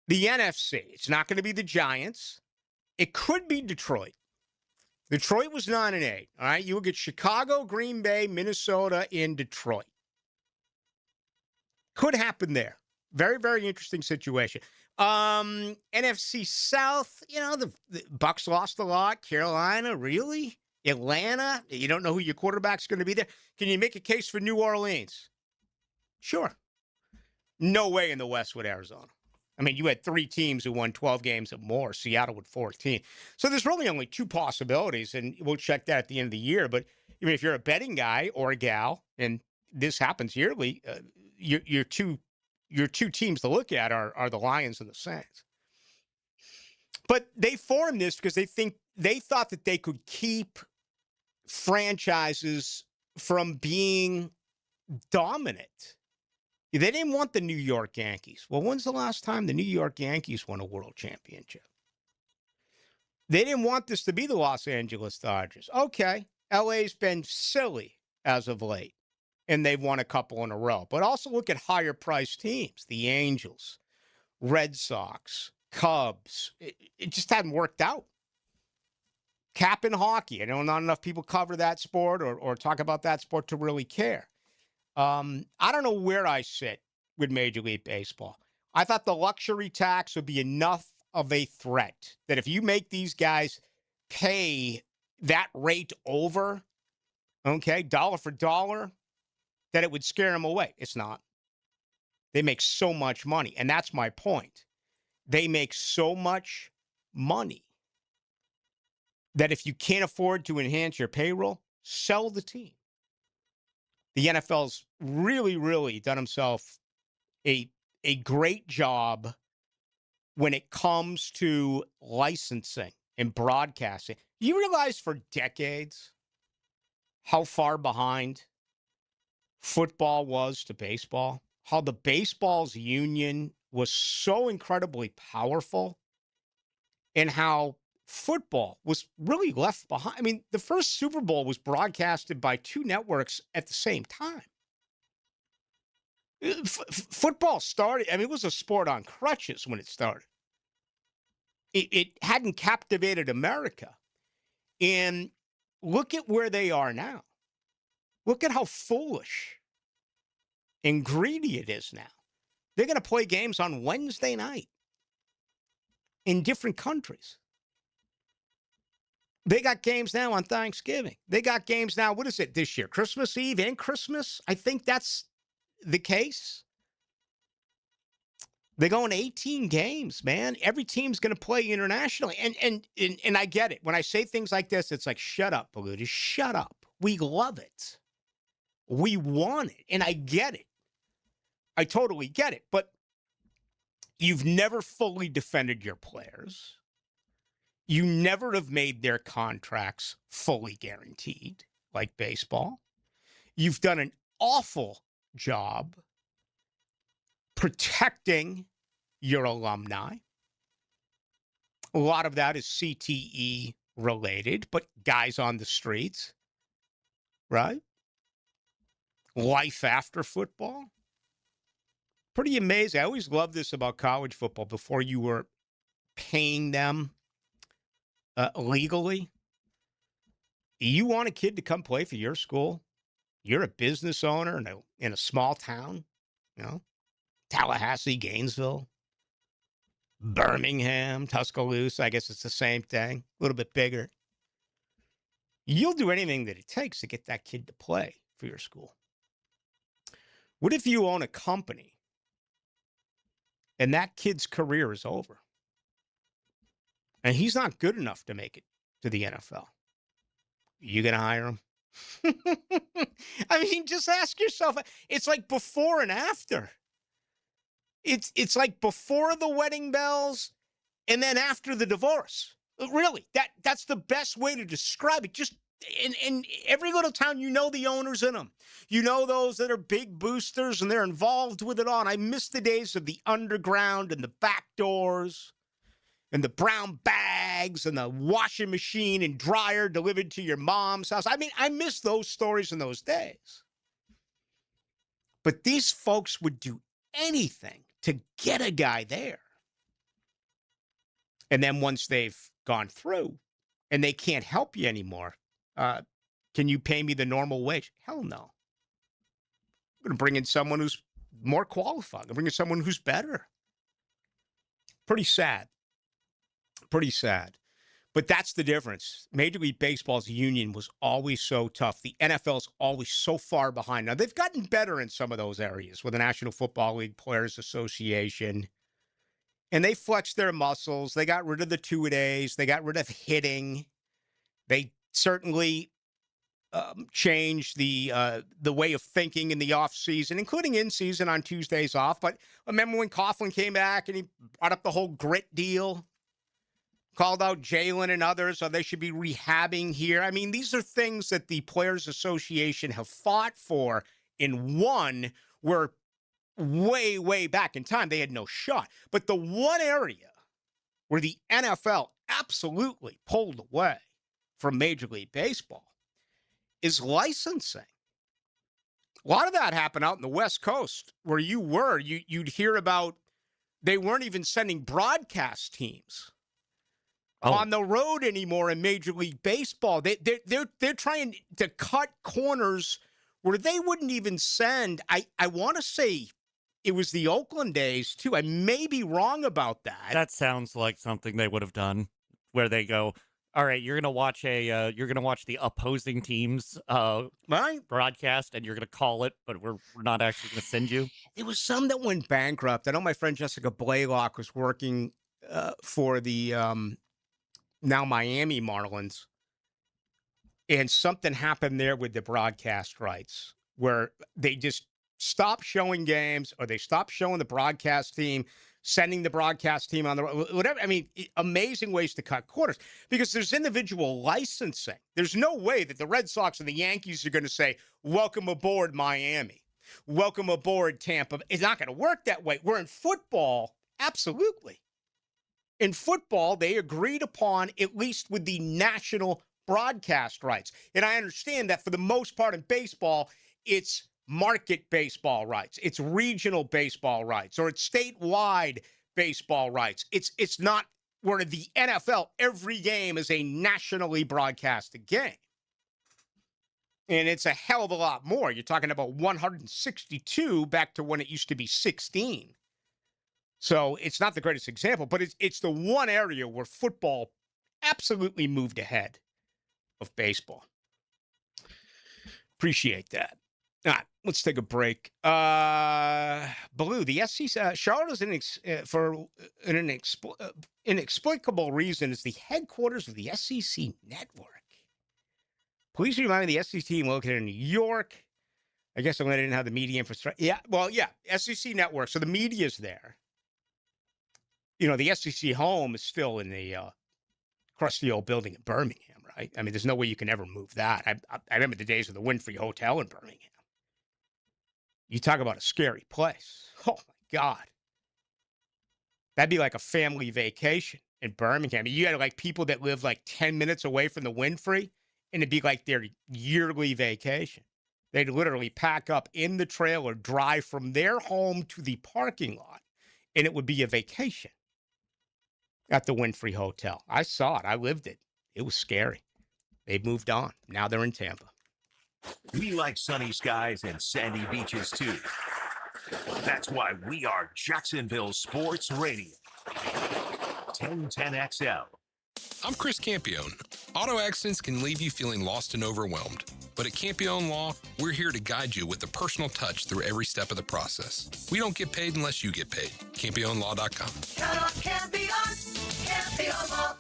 Speaker 8: The NFC, it's not going to be the Giants. It could be Detroit. Detroit was 9-8. All right, you will get Chicago, Green Bay, Minnesota, in Detroit. Could happen there. Very, very interesting situation. NFC South, you know, the Bucs lost a lot. Carolina, really? Atlanta, you don't know who your quarterback's going to be there. Can you make a case for New Orleans? Sure. No way in the West with Arizona. I mean, you had 3 teams who won 12 games or more, Seattle with 14. So there's really only 2 possibilities, and we'll check that at the end of the year. But I mean, if you're a betting guy or a gal, and this happens yearly, your two teams to look at are the Lions and the Saints. But they formed this because they thought that they could keep franchises from being dominant. They didn't want the New York Yankees. Well, when's the last time the New York Yankees won a world championship? They didn't want this to be the Los Angeles Dodgers. Okay, LA's been silly as of late, and they've won a couple in a row. But also look at higher-priced teams, the Angels, Red Sox, Cubs. It just hadn't worked out. Cap in hockey. I know not enough people cover that sport or talk about that sport to really care. I don't know where I sit with Major League Baseball. I thought the luxury tax would be enough of a threat that if you make these guys pay that rate over, okay, dollar for dollar, that it would scare them away. It's not. They make so much money, and that's my point. They make so much money that if you can't afford to enhance your payroll, sell the team. The NFL's really, really done himself a great job when it comes to licensing and broadcasting. You realize for decades how far behind football was to baseball? How the baseball's union was so incredibly powerful, and how football was really left behind. I mean, the first Super Bowl was broadcasted by 2 networks at the same time. Football started, I mean, it was a sport on crutches when it started. It hadn't captivated America. And look at where they are now. Look at how foolish and greedy it is now. They're going to play games on Wednesday night in different countries. They got games now on Thanksgiving. They got games now, what is it this year? Christmas Eve and Christmas? I think that's the case. They're going 18 games, man. Every team's going to play internationally. And I get it. When I say things like this, it's like, shut up, Ballou. Just shut up. We love it. We want it. And I get it. I totally get it. But you've never fully defended your players. You never have made their contracts fully guaranteed, like baseball. You've done an awful job protecting your alumni. A lot of that is CTE related, but guys on the streets, right? Life after football. Pretty amazing. I always loved this about college football before you were paying them legally. You want a kid to come play for your school? You're a business owner in a small town, you know, Tallahassee, Gainesville, Birmingham, Tuscaloosa. I guess it's the same thing, a little bit bigger. You'll do anything that it takes to get that kid to play for your school. What if you own a company and that kid's career is over and he's not good enough to make it to the NFL? You going to hire him? I mean, just ask yourself. It's like before and after. It's like before the wedding bells and then after the divorce. Really, that's the best way to describe it. Just in every little town, you know the owners in them. You know those that are big boosters and they're involved with it all. And I miss the days of the underground and the back doors and the brown bags and the washing machine and dryer delivered to your mom's house. I mean, I miss those stories in those days. But these folks would do anything to get a guy there. And then once they've gone through and they can't help you anymore, can you pay me the normal wage? Hell no. I'm going to bring in someone who's more qualified. I'm going to bring in someone who's better. Pretty sad. Pretty sad. But that's the difference. Major League Baseball's union was always so tough. The NFL's always so far behind. Now, they've gotten better in some of those areas with the National Football League Players Association. And they flexed their muscles. They got rid of the two-a-days. They got rid of hitting. They certainly changed the way of thinking in the offseason, including in season on Tuesdays off. But remember when Coughlin came back and he brought up the whole grit deal, called out Jalen and others, so they should be rehabbing here. I mean, these are things that the Players Association have fought for and won, where way, way back in time, they had no shot. But the one area where the NFL absolutely pulled away from Major League Baseball is licensing. A lot of that happened out in the West Coast where you were. You'd hear about they weren't even sending broadcast teams on the road anymore in Major League Baseball. They're trying to cut corners where they wouldn't even send. I want to say it was the Oakland days too. I may be wrong about that.
Speaker 28: That sounds like something they would have done, where they go, all right, you're gonna watch the opposing team's broadcast, and you're gonna call it, but we're not actually gonna send you.
Speaker 8: There was some that went bankrupt. I know my friend Jessica Blaylock was working for the now Miami Marlins, and something happened there with the broadcast rights where they just stopped showing games, or they stopped showing the broadcast team, sending the broadcast team on the whatever. I mean, amazing ways to cut corners because there's individual licensing. There's no way that the Red Sox and the Yankees are going to say, welcome aboard Miami, welcome aboard Tampa. It's not going to work that way. We're in football. Absolutely. In football, they agreed upon, at least with the national broadcast rights. And I understand that for the most part in baseball, it's market baseball rights. It's regional baseball rights, or it's statewide baseball rights. It's not where the NFL, every game is a nationally broadcasted game. And it's a hell of a lot more. You're talking about 162 back to when it used to be 16. So it's not the greatest example, but it's the one area where football absolutely moved ahead of baseball. Appreciate that. All right, let's take a break. Ballou, the SEC, Charlotte is for an inexplicable reason, is the headquarters of the SEC network. Please remind me the SEC team located in New York. I guess I'm going to didn't have the media infrastructure. Yeah, well, yeah, SEC network. So the media's there. You know, the SEC home is still in the crusty old building in Birmingham, right? I mean, there's no way you can ever move that. I remember the days of the Winfrey Hotel in Birmingham. You talk about a scary place. Oh, my God. That'd be like a family vacation in Birmingham. You had like people that live like 10 minutes away from the Winfrey, and it'd be like their yearly vacation. They'd literally pack up in the trailer, drive from their home to the parking lot, and it would be a vacation at the Winfrey Hotel. I saw it. I lived it. It was scary. They've moved on. Now they're in Tampa.
Speaker 5: We like sunny skies and sandy beaches, too. That's why we are Jacksonville Sports Radio. 1010XL.
Speaker 2: I'm Chris Campione. Auto accidents can leave you feeling lost and overwhelmed. But at Campione Law, we're here to guide you with a personal touch through every step of the process. We don't get paid unless you get paid. CampioneLaw.com.
Speaker 16: Count on Campione. Campione Law.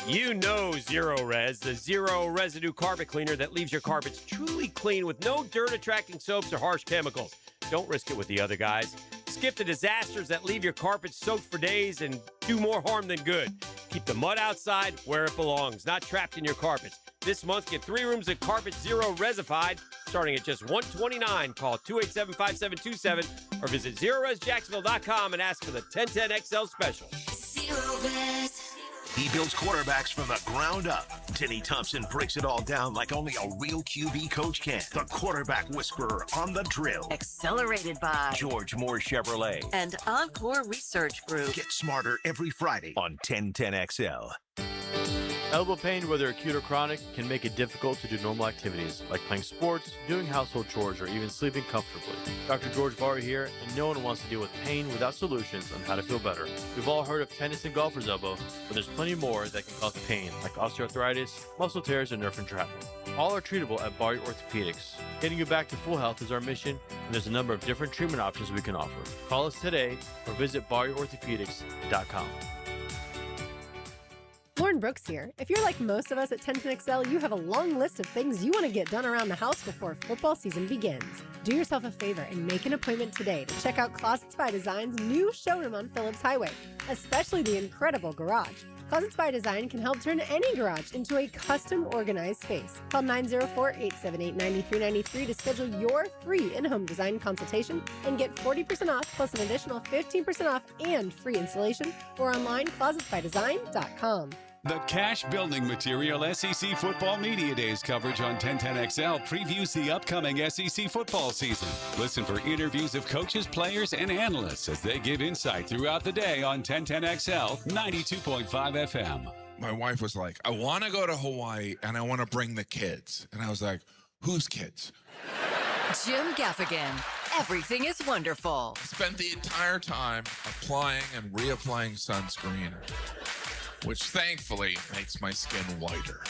Speaker 6: You know Zero Res, the zero residue carpet cleaner that leaves your carpets truly clean with no dirt-attracting soaps or harsh chemicals. Don't risk it with the other guys. Skip the disasters that leave your carpets soaked for days and do more harm than good. Keep the mud outside where it belongs, not trapped in your carpets. This month, get 3 rooms of Carpet Zero Resified, starting at just $129. Call 287-5727 or visit ZeroResJacksonville.com and ask for the 1010XL special.
Speaker 5: Zero Res. He builds quarterbacks from the ground up. Denny Thompson breaks it all down like only a real QB coach can. The quarterback whisperer on the drill.
Speaker 7: Accelerated by
Speaker 5: George Moore Chevrolet.
Speaker 7: and Encore Research Group.
Speaker 5: Get smarter every Friday on 1010XL.
Speaker 9: Elbow pain, whether acute or chronic, can make it difficult to do normal activities like playing sports, doing household chores, or even sleeping comfortably. Dr. George Barr here, and no one wants to deal with pain without solutions on how to feel better. We've all heard of tennis and golfer's elbow, but there's plenty more that can cause pain, like osteoarthritis, muscle tears, and nerve entrapment. All are treatable at Ballou Orthopedics. Getting you back to full health is our mission, and there's a number of different treatment options we can offer. Call us today or visit BallouOrthopedics.com.
Speaker 10: Lauren Brooks here. If you're like most of us at 1010XL, you have a long list of things you want to get done around the house before football season begins. Do yourself a favor and make an appointment today to check out Closets by Design's new showroom on Phillips Highway, especially the incredible garage. Closets by Design can help turn any garage into a custom organized space. Call 904-878-9393 to schedule your free in-home design consultation and get 40% off plus an additional 15% off and free installation, or online closetsbydesign.com.
Speaker 24: The Cash Building Material SEC Football Media Days coverage on 1010XL previews the upcoming SEC football season. Listen for interviews of coaches, players, and analysts as they give insight throughout the day on 1010XL 92.5 FM.
Speaker 25: My wife was like, I want to go to Hawaii and I want to bring the kids. And I was like, whose kids?
Speaker 7: Jim Gaffigan. Everything is wonderful.
Speaker 25: Spent the entire time applying and reapplying sunscreen, which thankfully makes my skin whiter.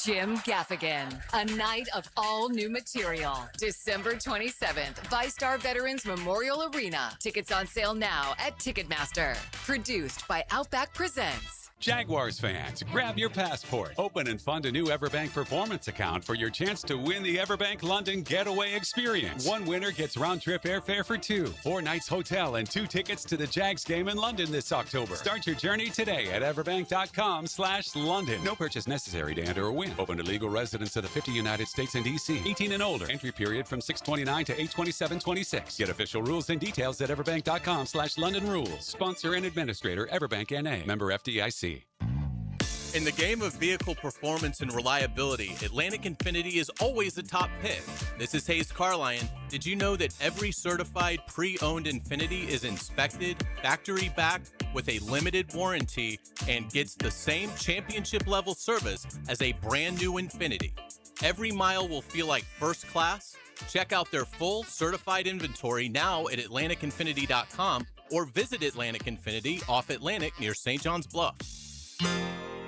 Speaker 7: Jim Gaffigan. A night of all new material. December 27th, ViStar Veterans Memorial Arena. Tickets on sale now at Ticketmaster. Produced by Outback Presents.
Speaker 24: Jaguars fans, grab your passport. Open and fund a new Everbank Performance account for your chance to win the Everbank London Getaway Experience. One winner gets round-trip airfare for 2, 4 nights hotel, and 2 tickets to the Jags game in London this October. Start your journey today at everbank.com/London. No purchase necessary to enter or win. Open to legal residents of the 50 United States and D.C. 18 and older. Entry period from 6/29 to 8/27/26. Get official rules and details at everbank.com/London Rules. Sponsor and administrator, Everbank N.A. Member FDIC.
Speaker 1: In the game of vehicle performance and reliability, Atlantic Infinity is always the top pick. This is Hayes Carlion. Did you know that every certified pre-owned Infinity is inspected, factory backed, with a limited warranty, and gets the same championship level service as a brand new Infinity? Every mile will feel like first class. Check out their full certified inventory now at AtlanticInfinity.com or visit Atlantic Infinity off Atlantic near St. John's Bluff.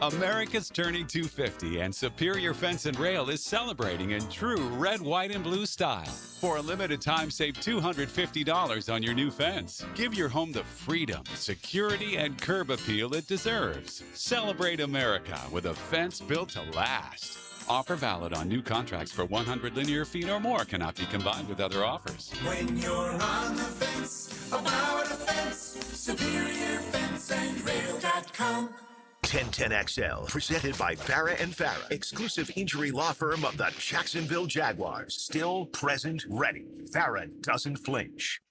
Speaker 24: America's turning 250, and Superior Fence and Rail is celebrating in true red, white, and blue style. For a limited time, save $250 on your new fence. Give your home the freedom, security, and curb appeal it deserves. Celebrate America with a fence built to last. Offer valid on new contracts for 100 linear feet or more. Cannot be combined with other offers.
Speaker 16: When you're on the fence, about a fence, SuperiorFenceandRail.com.
Speaker 5: 1010XL, presented by Farah and Farah, exclusive injury law firm of the Jacksonville Jaguars. Still, present, ready. Farah doesn't flinch.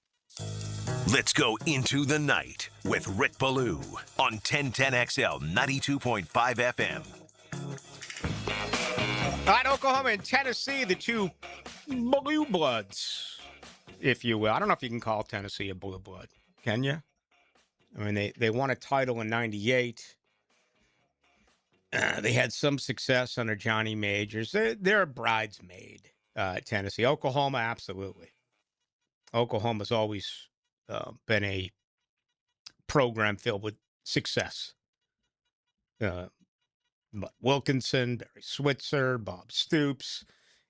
Speaker 5: Let's go into the night with Rick Ballou on 1010XL 92.5 FM.
Speaker 8: All right, Oklahoma and Tennessee, the two blue bloods, if you will. I don't know if you can call Tennessee a blue blood, can you? I mean, they won a title in 98. They had some success under Johnny Majors. They're a bridesmaid, Tennessee. Oklahoma, absolutely. Oklahoma's always been a program filled with success. Wilkinson, Barry Switzer, Bob Stoops.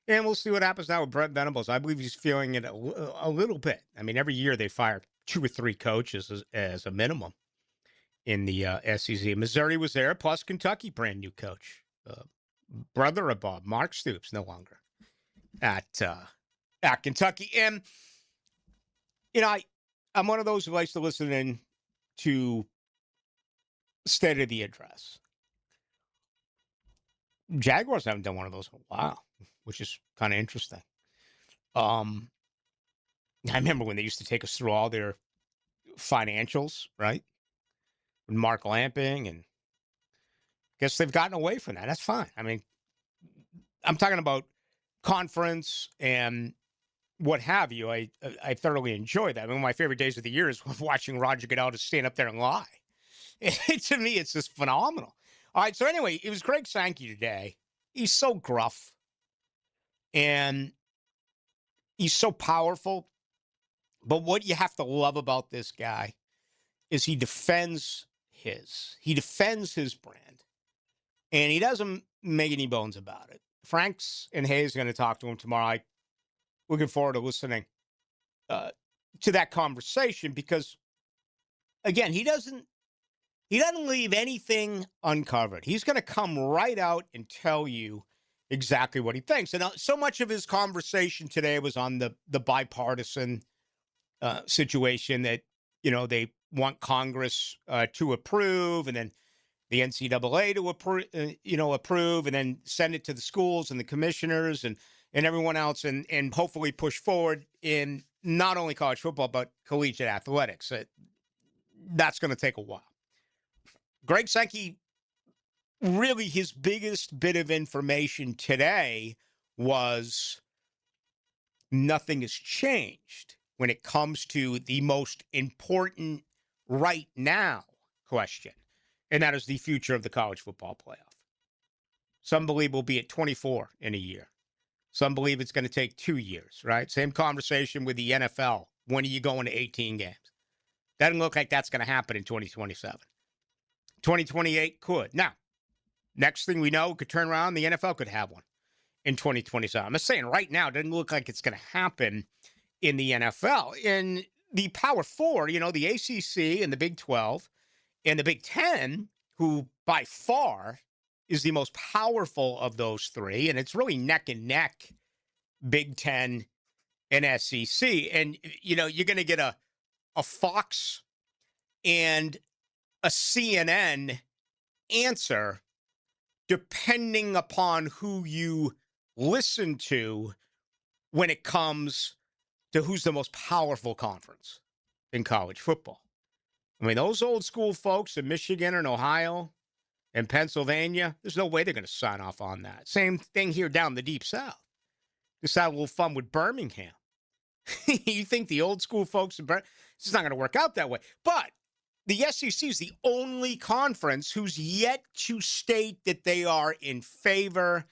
Speaker 8: And we'll see what happens now with Brent Venables. I believe he's feeling it a little bit. I mean, every year they fire 2 or 3 coaches as a minimum in the SEC. Missouri was there, plus Kentucky, brand new coach. Brother of Bob, Mark Stoops, no longer at Kentucky. And, you know, I'm one of those who likes to listen in to State of the Address. Jaguars haven't done one of those in a while, which is kind of interesting. I remember when they used to take us through all their financials, right? With Mark Lamping, and guess they've gotten away from that. That's fine. I mean, I'm talking about conference and what have you. I thoroughly enjoy that. I mean, my favorite days of the year is watching Roger Goodell just stand up there and lie. To me, it's just phenomenal. All right, so anyway, it was Greg Sankey today. He's so gruff, and he's so powerful. But what you have to love about this guy is he defends his brand, and he doesn't make any bones about it. Franks and Hayes are going to talk to him tomorrow. I'm looking forward to listening to that conversation because, again, he doesn't leave anything uncovered. He's going to come right out and tell you exactly what he thinks. And so much of his conversation today was on the bipartisan situation that, you know, they want Congress to approve, and then the NCAA to approve, and then send it to the schools and the commissioners and everyone else, and hopefully push forward in not only college football, but collegiate athletics. That's going to take a while. Greg Sankey, really his biggest bit of information today was nothing has changed when it comes to the most important right now question, and that is the future of the college football playoff. Some believe we'll be at 24 in a year. Some believe it's going to take 2 years, right? Same conversation with the NFL. When are you going to 18 games? Doesn't look like that's going to happen in 2027. 2028 could. Now, next thing we know, it could turn around. The NFL could have one in 2027. I'm just saying right now, it doesn't look like it's going to happen in the NFL. In the Power Four, you know, the ACC and the Big 12 and the Big 10, who by far is the most powerful of those three, and it's really neck and neck, Big 10 and SEC. And, you know, you're going to get a Fox and a CNN answer depending upon who you listen to when it comes to who's the most powerful conference in college football. I mean, those old school folks in Michigan and Ohio, In Pennsylvania, there's no way they're going to sign off on that. Same thing here down the Deep South. Just had a little fun with Birmingham. You think the old school folks in Birmingham, it's not going to work out that way. But the SEC is the only conference who's yet to state that they are in favor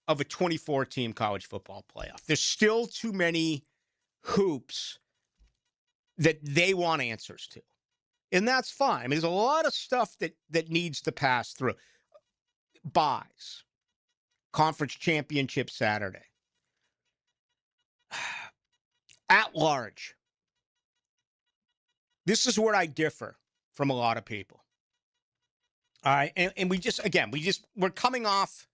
Speaker 8: of a 24-team college football playoff. There's still too many hoops that they want answers to. And that's fine. I mean, there's a lot of stuff that needs to pass through. Buys. Conference championship Saturday. At large. This is where I differ from a lot of people. All right. And we're coming off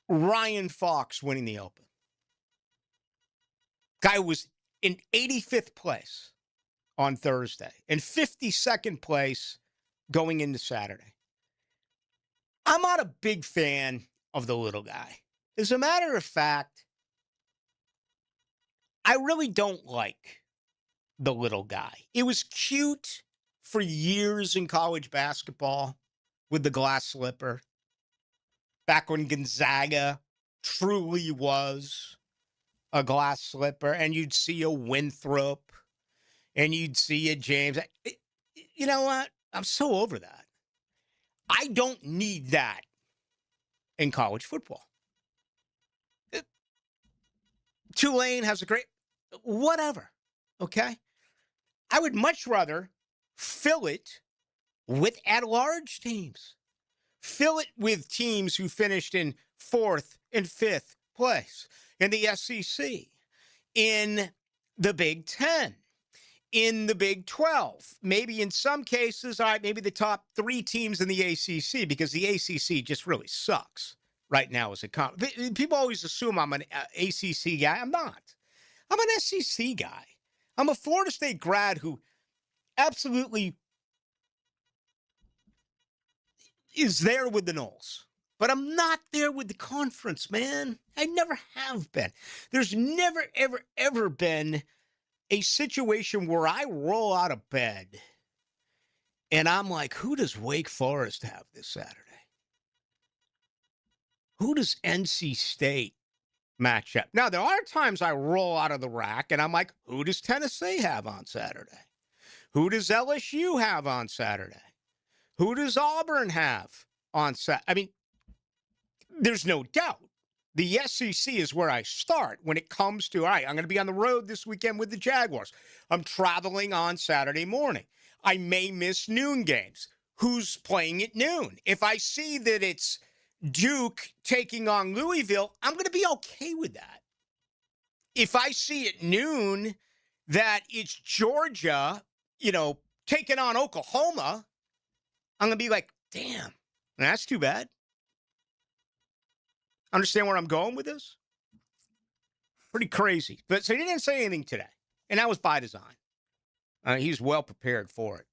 Speaker 8: Ryan Fox winning the Open. Guy was in 85th place on Thursday and 52nd place going into Saturday. I'm not a big fan of the little guy. As a matter of fact, I really don't like the little guy. It was cute for years in college basketball with the glass slipper. Back when Gonzaga truly was a glass slipper, and you'd see a Winthrop, and you'd see a James. You know what? I'm so over that. I don't need that in college football. Tulane has a great, whatever, okay? I would much rather fill it with at-large teams. Fill it with teams who finished in 4th and 5th place in the SEC, in the Big Ten, in the Big 12, maybe in some cases, all right, maybe the top 3 teams in the ACC, because the ACC just really sucks right now as a people always assume I'm an ACC guy. I'm not. I'm an SEC guy. I'm a Florida State grad who absolutely is there with the Noles. But I'm not there with the conference, man. I never have been. There's never, ever, ever been a situation where I roll out of bed and I'm like, who does Wake Forest have this Saturday? Who does NC State match up? Now, there are times I roll out of the rack and I'm like, who does Tennessee have on Saturday? Who does LSU have on Saturday? Who does Auburn have on Saturday? I mean, there's no doubt. The SEC is where I start when it comes to, all right, I'm going to be on the road this weekend with the Jaguars. I'm traveling on Saturday morning. I may miss noon games. Who's playing at noon? If I see that it's Duke taking on Louisville, I'm going to be okay with that. If I see at noon that it's Georgia, taking on Oklahoma, I'm going to be like, damn, that's too bad. Understand where I'm going with this? Pretty crazy. But so he didn't say anything today. And that was by design. He's well prepared for it.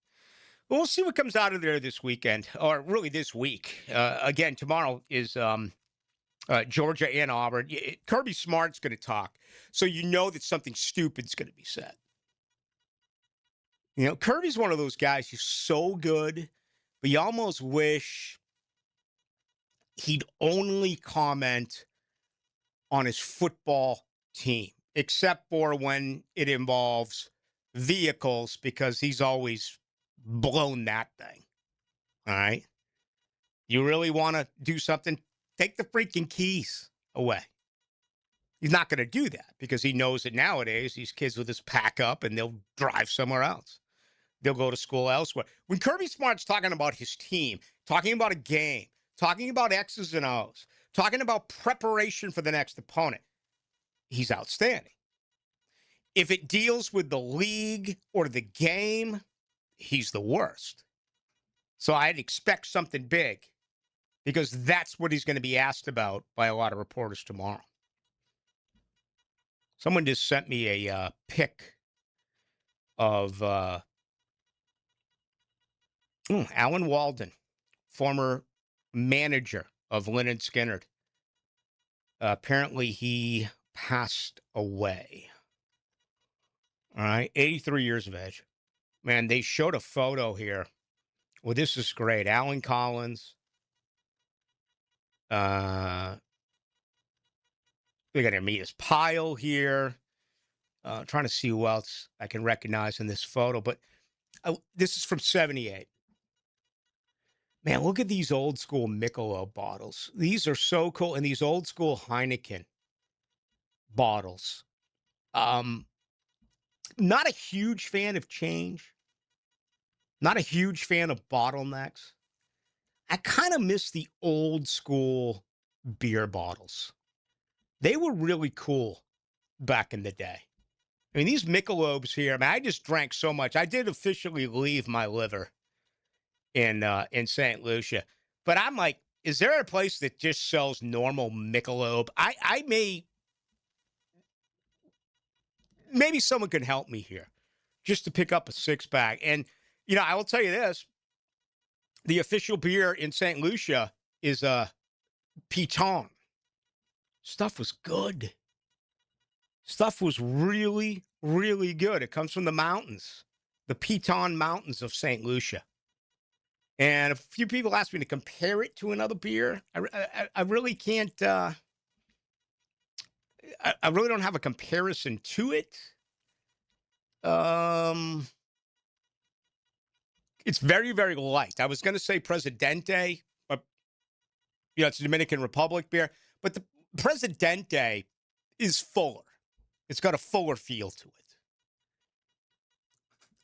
Speaker 8: Well, we'll see what comes out of there this weekend, or really this week. Again, tomorrow is Georgia and Auburn. Kirby Smart's going to talk, so you know that something stupid's going to be said. Kirby's one of those guys who's so good, but you almost wish he'd only comment on his football team, except for when it involves vehicles, because he's always blown that thing. All right? You really want to do something? Take the freaking keys away. He's not going to do that because he knows that nowadays these kids will just pack up and they'll drive somewhere else. They'll go to school elsewhere. When Kirby Smart's talking about his team, talking about a game, talking about X's and O's, talking about preparation for the next opponent, he's outstanding. If it deals with the league or the game, he's the worst. So I'd expect something big because that's what he's going to be asked about by a lot of reporters tomorrow. Someone just sent me a pic of Alan Walden, former manager of Lynyrd Skynyrd. Apparently he passed away. All right, 83 years of age. Man, they showed a photo here Well, this is great. Alan Collins. We got Armidas Pyle here. Trying to see who else I can recognize in this photo, but this is from 78. Man, look at these old school Michelob bottles. These are so cool. And these old school Heineken bottles. Not a huge fan of change. Not a huge fan of bottlenecks. I kind of miss the old school beer bottles. They were really cool back in the day. I mean, these Michelobs here, I mean, I just drank so much. I did officially leave my liver in St. Lucia. But I'm like, is there a place that just sells normal Michelob? Maybe someone can help me here just to pick up a six-pack. And, I will tell you this. The official beer in St. Lucia is Piton. Stuff was good. Stuff was really, really good. It comes from the mountains, the Piton Mountains of St. Lucia. And a few people asked me to compare it to another beer. I really can't. I really don't have a comparison to it. It's very, very light. I was going to say Presidente, but it's a Dominican Republic beer. But the Presidente is fuller. It's got a fuller feel to it.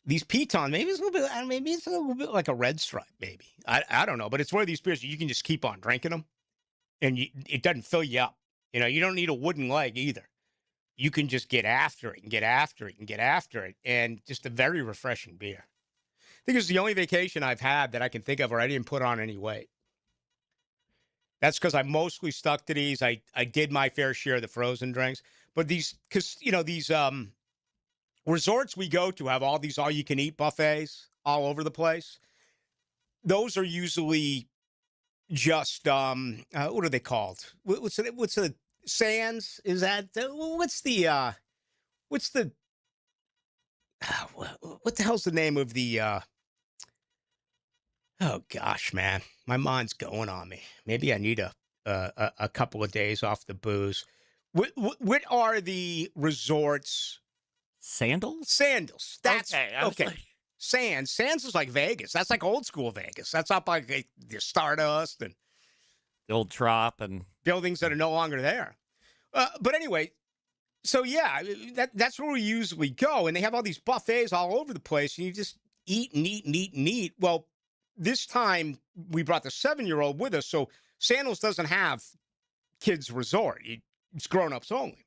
Speaker 8: These Piton, maybe it's a little bit like a Red Stripe, maybe. I don't know, but it's one of these beers you can just keep on drinking them, and it doesn't fill you up. You don't need a wooden leg either. You can just get after it and get after it and get after it, and just a very refreshing beer. I think it's the only vacation I've had that I can think of where I didn't put on any weight. That's because I mostly stuck to these. I did my fair share of the frozen drinks, but these resorts we go to have all these all-you-can-eat buffets all over the place. Those are usually just what are they called? What's the Sands? Is that what the hell's the name of the? Oh gosh, man, my mind's going on me. Maybe I need a couple of days off the booze. What are the resorts?
Speaker 28: Sandals?
Speaker 8: That's
Speaker 28: okay.
Speaker 8: Sands is like Vegas. That's like old school Vegas. That's up like the Stardust and
Speaker 28: the old Trop and
Speaker 8: buildings that are no longer there. But anyway, so yeah, that's where we usually go, and they have all these buffets all over the place, and you just eat and eat and eat and eat. Well, this time we brought the 7-year-old with us, so Sandals doesn't have kids resort. It's grown-ups only.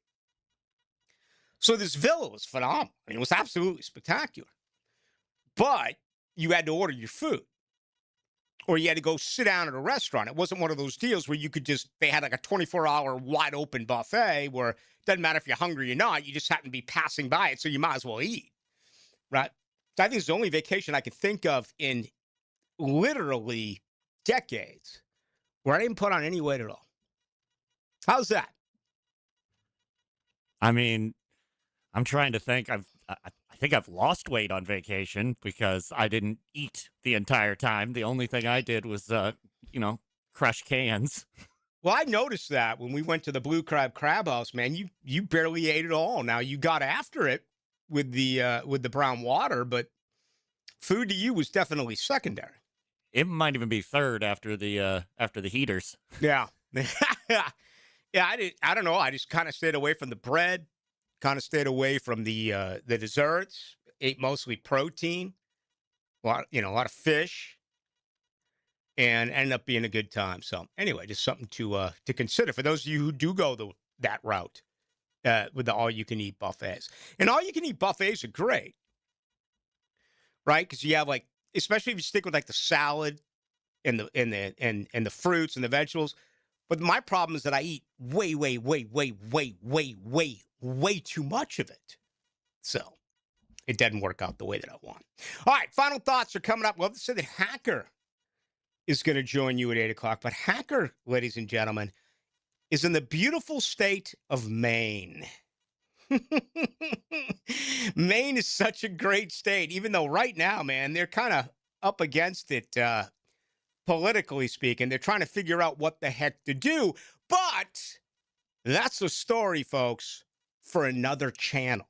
Speaker 8: So this villa was phenomenal. I mean, it was absolutely spectacular. But you had to order your food. Or you had to go sit down at a restaurant. It wasn't one of those deals where they had like a 24-hour wide-open buffet where it doesn't matter if you're hungry or not. You just happen to be passing by it, so you might as well eat. Right? So I think it's the only vacation I can think of in literally decades where I didn't put on any weight at all. How's that?
Speaker 28: I mean, I'm trying to think. I think I've lost weight on vacation because I didn't eat the entire time. The only thing I did was, crush cans.
Speaker 8: Well, I noticed that when we went to the Blue Crab House, man, you barely ate it all. Now you got after it with the brown water, but food to you was definitely secondary.
Speaker 28: It might even be third after the heaters.
Speaker 8: Yeah. Yeah, I don't know. I just kind of stayed away from the bread, kind of stayed away from the desserts, ate mostly protein, a lot of fish, and ended up being a good time. So anyway, just something to consider for those of you who do go that route with the all-you-can-eat buffets. And all-you-can-eat buffets are great, right? Because you have especially if you stick with the salad and the fruits and the vegetables. But my problem is that I eat way too much of it. So it doesn't work out the way that I want. All right, final thoughts are coming up. Love to say that Hacker is going to join you at 8 o'clock. But Hacker, ladies and gentlemen, is in the beautiful state of Maine. Maine is such a great state, even though right now, man, they're kind of up against it, politically speaking. They're trying to figure out what the heck to do. But that's a story, folks, for another channel.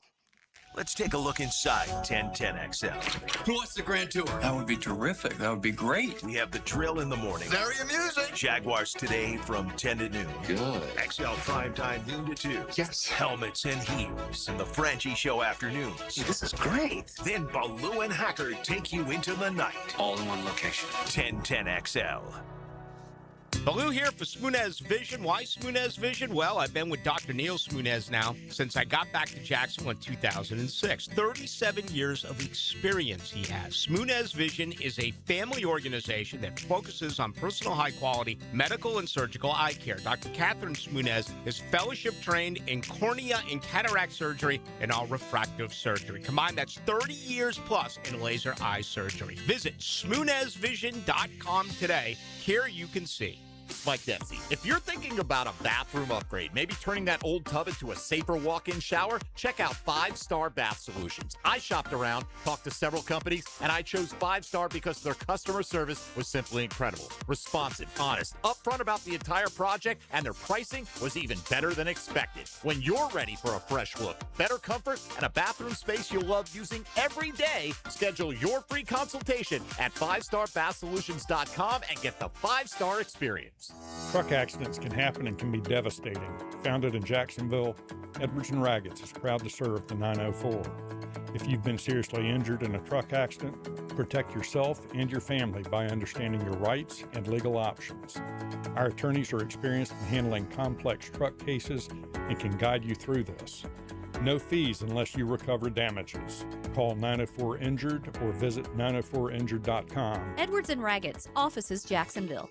Speaker 5: Let's take a look inside 1010XL.
Speaker 11: Who wants the Grand Tour? That would be terrific. That would be great.
Speaker 5: We have the drill in the morning.
Speaker 11: Very amusing.
Speaker 5: Jaguars today from 10 to noon.
Speaker 11: Good.
Speaker 5: XL primetime noon to 2.
Speaker 11: Yes.
Speaker 5: Helmets and heels. And the Franchi Show afternoons.
Speaker 11: This is great.
Speaker 5: Then Ballou and Hacker take you into the night.
Speaker 11: All in one location.
Speaker 5: 1010XL.
Speaker 8: Ballou here for Smunez Vision. Why Smunez Vision? Well, I've been with Dr. Neil Smunez now since I got back to Jacksonville in 2006. 37 years of experience he has. Smunez Vision is a family organization that focuses on personal high-quality medical and surgical eye care. Dr. Catherine Smunez is fellowship-trained in cornea and cataract surgery and all refractive surgery. Combined, that's 30 years plus in laser eye surgery. Visit SmunezVision.com today. Here you can see.
Speaker 12: Mike Dempsey, if you're thinking about a bathroom upgrade, maybe turning that old tub into a safer walk-in shower, check out 5 Star Bath Solutions. I shopped around, talked to several companies, and I chose 5 Star because their customer service was simply incredible. Responsive, honest, upfront about the entire project, and their pricing was even better than expected. When you're ready for a fresh look, better comfort, and a bathroom space you'll love using every day, schedule your free consultation at 5starbathsolutions.com and get the 5-star experience.
Speaker 13: Truck accidents can happen and can be devastating. Founded in Jacksonville, Edwards and Raggets is proud to serve the 904. If you've been seriously injured in a truck accident, protect yourself and your family by understanding your rights and legal options. Our attorneys are experienced in handling complex truck cases and can guide you through this. No fees unless you recover damages. Call 904-INJURED or visit 904injured.com.
Speaker 14: Edwards and Raggets, offices Jacksonville.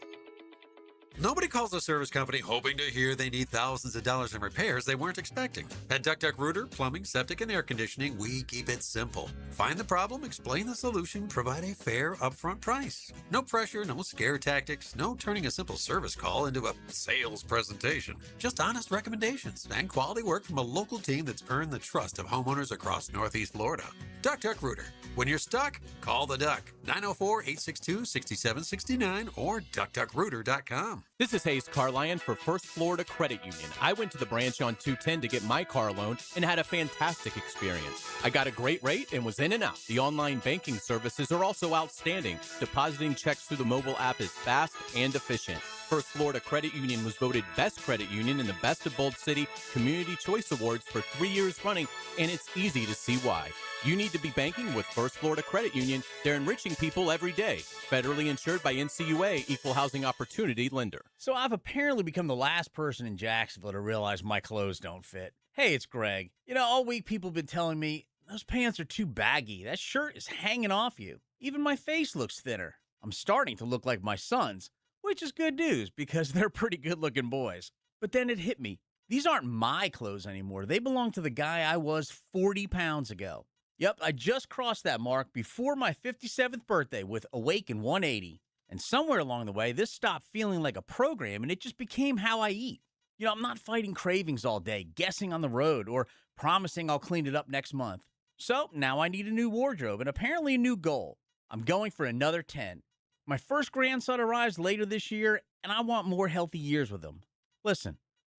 Speaker 15: Nobody calls a service company hoping to hear they need thousands of dollars in repairs they weren't expecting. At Duck Duck Rooter, Plumbing, Septic, and Air Conditioning, we keep it simple. Find the problem, explain the solution, provide a fair upfront price. No pressure, no scare tactics, no turning a simple service call into a sales presentation. Just honest recommendations and quality work from a local team that's earned the trust of homeowners across Northeast Florida. Duck Duck Rooter. When you're stuck, call the Duck. 904-862-6769 or duckduckrooter.com.
Speaker 1: This is Hayes Carlion for First Florida Credit Union. I went to the branch on 210 to get my car loan and had a fantastic experience. I got a great rate and was in and out. The online banking services are also outstanding. Depositing checks through the mobile app is fast and efficient. First Florida Credit Union was voted Best Credit Union in the Best of Bold City Community Choice Awards for 3 years running, and it's easy to see why. You need to be banking with First Florida Credit Union. They're enriching people every day. Federally insured by NCUA, Equal Housing Opportunity Lender.
Speaker 17: So I've apparently become the last person in Jacksonville to realize my clothes don't fit. Hey, it's Greg. You know, all week people have been telling me, those pants are too baggy. That shirt is hanging off you. Even my face looks thinner. I'm starting to look like my sons, which is good news because they're pretty good-looking boys. But then it hit me. These aren't my clothes anymore. They belong to the guy I was 40 pounds ago. Yep, I just crossed that mark before my 57th birthday with Awaken 180. And somewhere along the way, this stopped feeling like a program and it just became how I eat. You know, I'm not fighting cravings all day, guessing on the road, or promising I'll clean it up next month. So now I need a new wardrobe and apparently a new goal. I'm going for another 10. My first grandson arrives later this year, and I want more healthy years with him. Listen,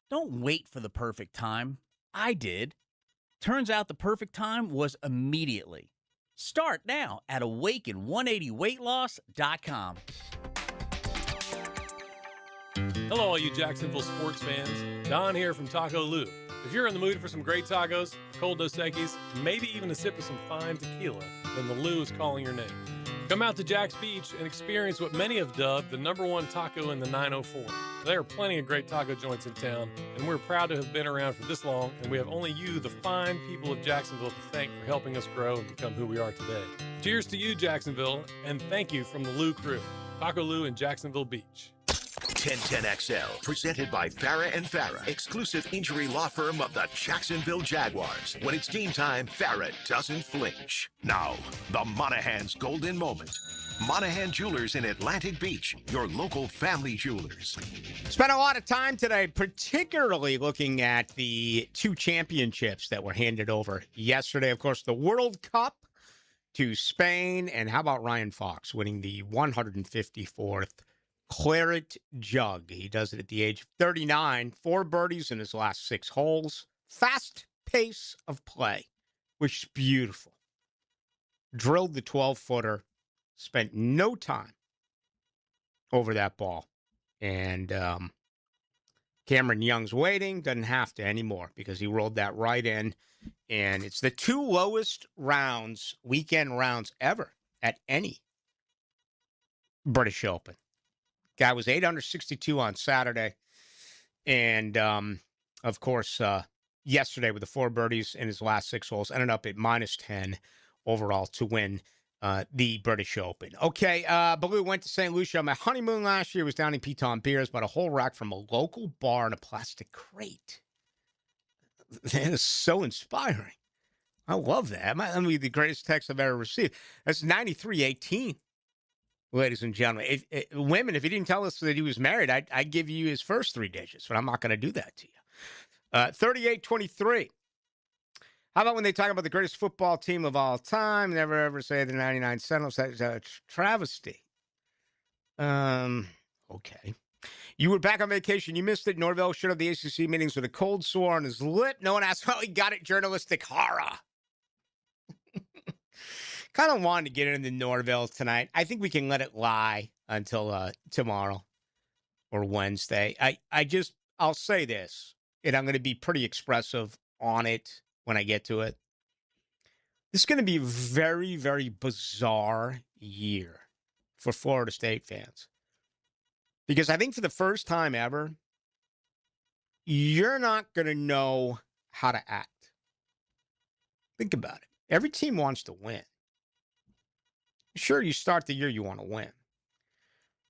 Speaker 17: don't wait for the perfect time. I did. Turns out the perfect time was immediately. Start now at awaken180weightloss.com.
Speaker 26: Hello, all you Jacksonville sports fans. Don here from Taco Lou. If you're in the mood for some great tacos, cold Dos Equis, maybe even a sip of some fine tequila, then the Lou is calling your name. Come out to Jack's Beach and experience what many have dubbed the #1 taco in the 904. There are plenty of great taco joints in town, and we're proud to have been around for this long, and we have only you, the fine people of Jacksonville, to thank for helping us grow and become who we are today. Cheers to you, Jacksonville, and thank you from the Lou crew. Taco Lou in Jacksonville Beach.
Speaker 5: 1010XL, presented by Farah and Farah, exclusive injury law firm of the Jacksonville Jaguars. When it's game time, Farah doesn't flinch. Now, the Monahan's golden moment. Monahan Jewelers in Atlantic Beach, your local family jewelers.
Speaker 8: Spent a lot of time today, particularly looking at the 2 championships that were handed over yesterday. Of course, the World Cup to Spain. And how about Ryan Fox winning the 154th Claret Jug? He does it at the age of 39, 4 birdies in his last 6 holes. Fast pace of play, which is beautiful. Drilled the 12-footer, spent no time over that ball. And Cameron Young's waiting, doesn't have to anymore because he rolled that right in. And it's the 2 lowest rounds, weekend rounds ever at any British Open. Guy was 8 under 62 on Saturday. And, of course, yesterday with the 4 birdies in his last 6 holes, ended up at -10 overall to win the British Open. Okay, Ballou went to St. Lucia on my honeymoon last year. Was down in Piton Beers, bought a whole rack from a local bar in a plastic crate. That is so inspiring. I love that. That might be the greatest text I've ever received. That's 9318, ladies and gentlemen. Women, if he didn't tell us that he was married, I'd give you his first 3 digits, but I'm not going to do that to you. 3823. How about when they talk about the greatest football team of all time? Never ever say the 99 Sentinels. That's a travesty. Okay. You were back on vacation. You missed it. Norvell showed up the ACC meetings with a cold sore on his lip. No one asked how he got it. Journalistic horror. Kind of wanted to get into Norvell tonight. I think we can let it lie until tomorrow or Wednesday. I'll say this, and I'm going to be pretty expressive on it when I get to it. This is going to be a very, very bizarre year for Florida State fans. Because I think for the first time ever, you're not going to know how to act. Think about it. Every team wants to win. Sure, you start the year, you want to win.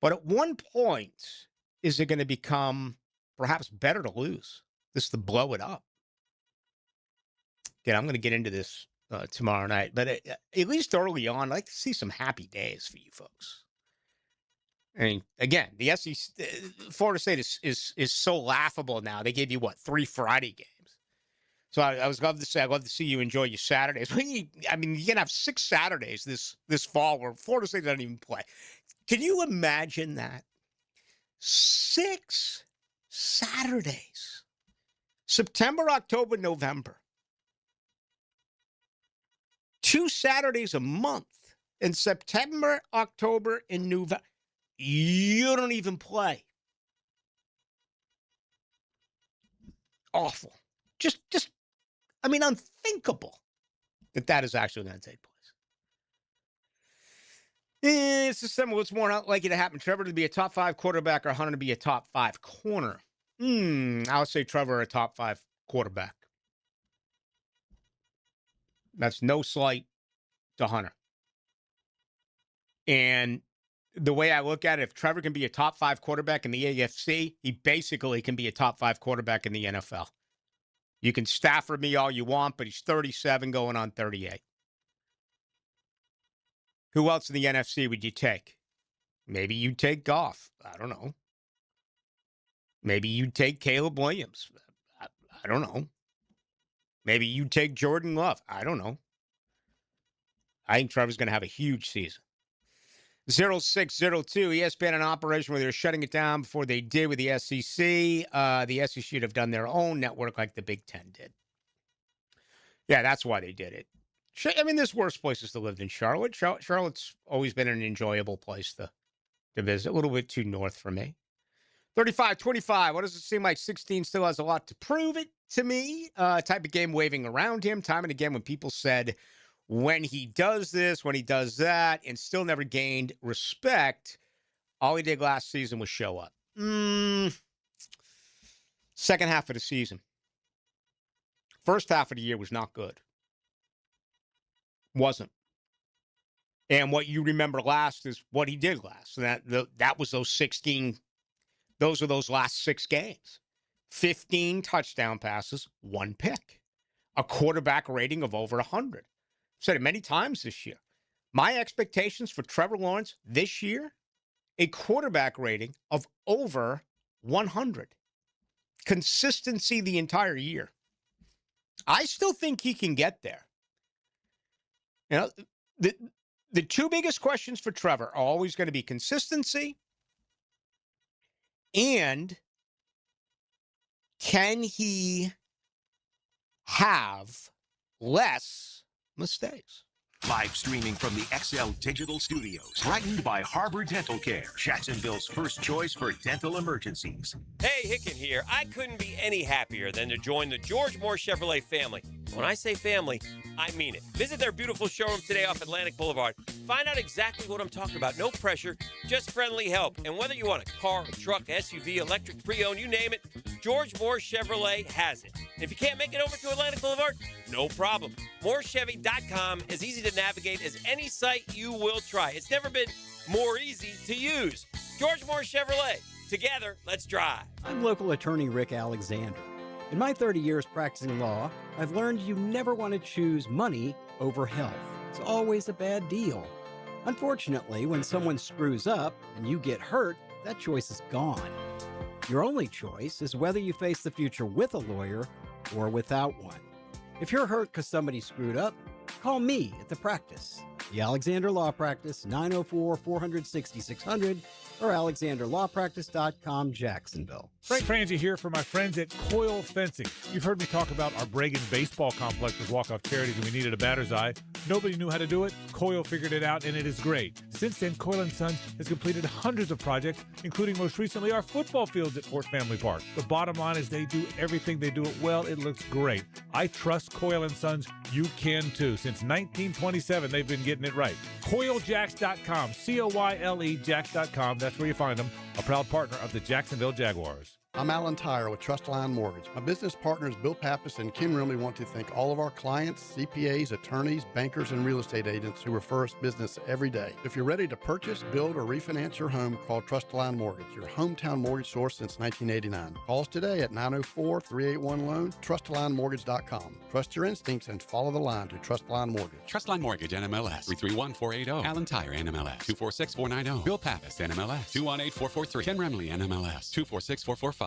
Speaker 8: But at one point, is it going to become perhaps better to lose? This to blow it up. Again, I'm going to get into this tomorrow night. But at least early on, I'd like to see some happy days for you folks. I mean, again, the SEC, Florida State is so laughable now. They gave you, 3 Friday games. So I was love to say, I'd love to see you enjoy your Saturdays. You can have 6 Saturdays this fall where Florida State doesn't even play. Can you imagine that? 6 Saturdays. September, October, November. 2 Saturdays a month in September, October, and November. You don't even play. Awful. Just unthinkable that is actually going to take place. It's December. What's more likely to happen? Trevor to be a top 5 quarterback or Hunter to be a top 5 corner? I would say Trevor a top 5 quarterback. That's no slight to Hunter. And the way I look at it, if Trevor can be a top 5 quarterback in the AFC, he basically can be a top 5 quarterback in the NFL. You can Stafford me all you want, but he's 37 going on 38. Who else in the NFC would you take? Maybe you'd take Goff. I don't know. Maybe you'd take Caleb Williams. I don't know. Maybe you'd take Jordan Love. I don't know. I think Trevor's going to have a huge season. 0602, ESPN an operation where they're shutting it down before they did with the SEC. The SEC should have done their own network like the Big Ten did. Yeah, that's why they did it. There's worse places to live than Charlotte. Charlotte's always been an enjoyable place to visit. A little bit too north for me. 35-25. What does it seem like 16 still has a lot to prove it to me? Type of game waving around him. Time and again when people said, when he does this, when he does that, and still never gained respect, all he did last season was show up. Second half of the season. First half of the year was not good. Wasn't. And what you remember last is what he did last. And that was those 16, those were those last 6 games. 15 touchdown passes, 1 pick. A quarterback rating of over 100. I've said it many times this year. My expectations for Trevor Lawrence this year, a quarterback rating of over 100. Consistency the entire year. I still think he can get there. The two biggest questions for Trevor are always going to be consistency and can he have less mistakes?
Speaker 5: Live streaming from the XL Digital Studios. Brightened by Harbor Dental Care, Jacksonville's first choice for dental emergencies.
Speaker 6: Hey, Hicken here. I couldn't be any happier than to join the George Moore Chevrolet family. When I say family, I mean it. Visit their beautiful showroom today off Atlantic Boulevard. Find out exactly what I'm talking about. No pressure, just friendly help. And whether you want a car, a truck, SUV, electric, pre-owned, you name it, George Moore Chevrolet has it. And if you can't make it over to Atlantic Boulevard, no problem. MooreChevy.com is easy to navigate as any site you will try. It's never been more easy to use. George Moore Chevrolet. Together, let's drive.
Speaker 3: I'm local attorney Rick Alexander. In my 30 years practicing law, I've learned you never want to choose money over health. It's always a bad deal. Unfortunately, when someone screws up and you get hurt, that choice is gone. Your only choice is whether you face the future with a lawyer or without one. If you're hurt because somebody screwed up, call me at the practice. The Alexander Law Practice, 904-460-600 or alexanderlawpractice.com, Jacksonville.
Speaker 4: Frank Frangie here for my friends at Coyle Fencing. You've heard me talk about our Bregan baseball complex with walk-off charities, and we needed a batter's eye. Nobody knew how to do it. Coyle figured it out, and it is great. Since then, Coyle & Sons has completed hundreds of projects, including most recently our football fields at Fort Family Park. The bottom line is they do everything. They do it well. It looks great. I trust Coyle & Sons. You can too. Since 1927, they've been getting it right. CoyleJacks.com, C-O-Y-L-E Jacks.com. That's where you find them, a proud partner of the Jacksonville Jaguars.
Speaker 18: I'm Alan Tyre with Trustline Mortgage. My business partners Bill Pappas and Kim Rimley want to thank all of our clients, CPAs, attorneys, bankers, and real estate agents who refer us business every day. If you're ready to purchase, build, or refinance your home, call Trustline Mortgage, your hometown mortgage source since 1989. Call us today at 904-381-LOAN, trustlinemortgage.com. Trust your instincts and follow the line to Trustline Mortgage.
Speaker 24: Trustline Mortgage, NMLS, 331480. Alan Tyre, NMLS, 246490. Bill Pappas, NMLS, 218443. Ken Remley, NMLS, 246445.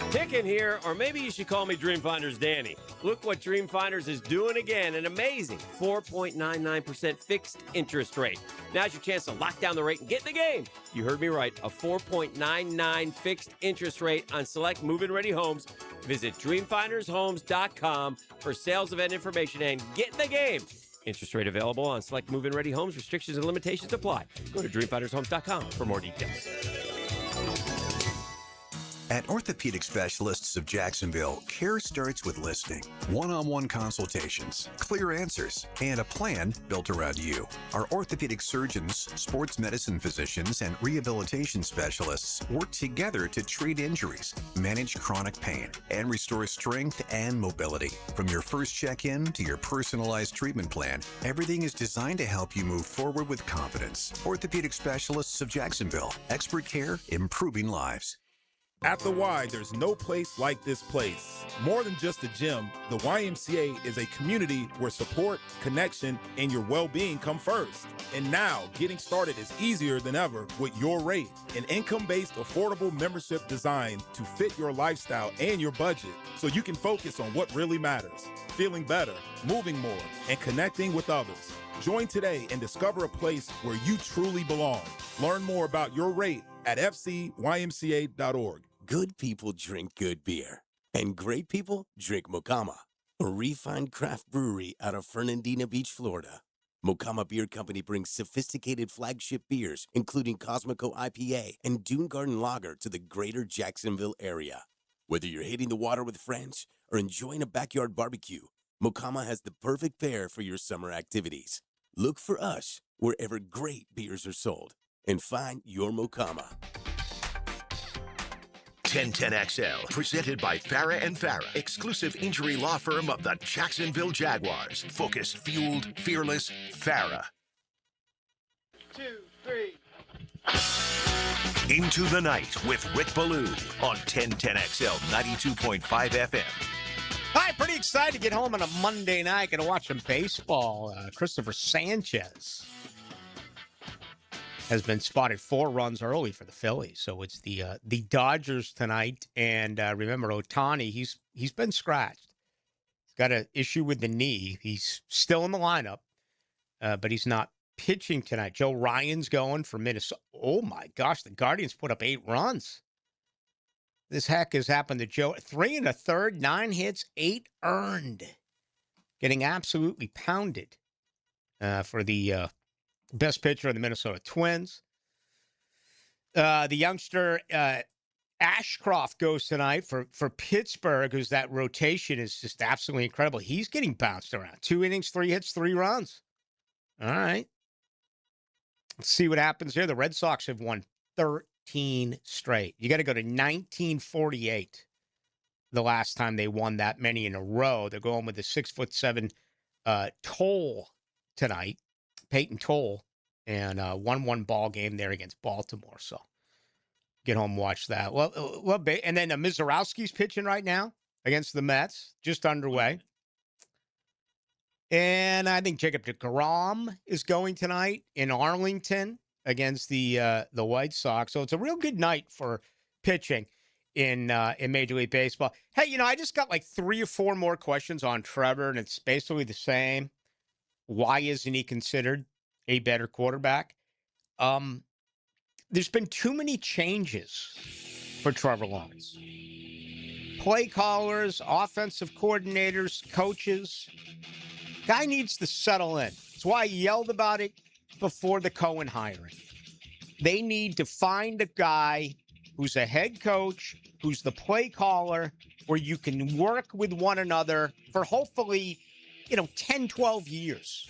Speaker 6: Hicken here, or maybe you should call me Dreamfinders Danny. Look what Dreamfinders is doing again, an amazing 4.99% fixed interest rate. Now's your chance to lock down the rate and get in the game. You heard me right, a 4.99 fixed interest rate on select move-in ready homes. Visit dreamfindershomes.com for sales event information and get in the game. Interest rate available on select move-in ready homes. Restrictions and limitations apply. Go to dreamfindershomes.com for more details.
Speaker 19: At Orthopedic Specialists of Jacksonville, care starts with listening, one-on-one consultations, clear answers, and a plan built around you. Our orthopedic surgeons, sports medicine physicians, and rehabilitation specialists work together to treat injuries, manage chronic pain, and restore strength and mobility. From your first check-in to your personalized treatment plan, everything is designed to help you move forward with confidence. Orthopedic Specialists of Jacksonville, expert care, improving lives.
Speaker 20: At the Y, there's no place like this place. More than just a gym, the YMCA is a community where support, connection, and your well-being come first. And now, getting started is easier than ever with Your Rate, an income-based, affordable membership designed to fit your lifestyle and your budget, so you can focus on what really matters: feeling better, moving more, and connecting with others. Join today and discover a place where you truly belong. Learn more about Your Rate at fcymca.org.
Speaker 21: Good people drink good beer, and great people drink Mocama, a refined craft brewery out of Fernandina Beach, Florida. Mocama Beer Company brings sophisticated flagship beers, including Cosmico IPA and Dune Garden Lager, to the greater Jacksonville area. Whether you're hitting the water with friends or enjoying a backyard barbecue, Mocama has the perfect pair for your summer activities. Look for us wherever great beers are sold and find your Mocama.
Speaker 5: 1010XL, presented by Farah and Farah, exclusive injury law firm of the Jacksonville Jaguars. Focused, fueled, fearless, Farah.
Speaker 23: 2, 3.
Speaker 5: Into the Night with Rick Ballou on 1010XL 92.5 FM.
Speaker 8: Hi, pretty excited to get home on a Monday night. Going to watch some baseball. Christopher Sanchez has been spotted 4 runs early for the Phillies. So it's the Dodgers tonight. And remember, Ohtani, he's been scratched. He's got an issue with the knee. He's still in the lineup. but he's not pitching tonight. Joe Ryan's going for Minnesota. Oh, my gosh. The Guardians put up 8 runs. This heck has happened to Joe. 3 1/3, 9 hits, 8 earned. Getting absolutely pounded for the best pitcher of the Minnesota Twins. The youngster Ashcroft goes tonight for Pittsburgh, who's that rotation is just absolutely incredible. He's getting bounced around. 2 innings, 3 hits, 3 runs. All right. Let's see what happens here. The Red Sox have won 13 straight. You got to go to 1948, the last time they won that many in a row. They're going with the 6'7" Toll tonight, Peyton Toll, and 1-1 ball game there against Baltimore. So get home, watch that. Well, and then Mizorowski's pitching right now against the Mets, just underway. And I think Jacob deGrom is going tonight in Arlington against the White Sox. So it's a real good night for pitching in Major League Baseball. Hey, I just got like 3 or 4 more questions on Trevor, and it's basically the same. Why isn't he considered a better quarterback? There's been too many changes for Trevor Lawrence. Play callers, offensive coordinators, coaches. Guy needs to settle in. That's why I yelled about it before the Cohen hiring. They need to find a guy who's a head coach, who's the play caller, where you can work with one another for hopefully, 10, 12 years.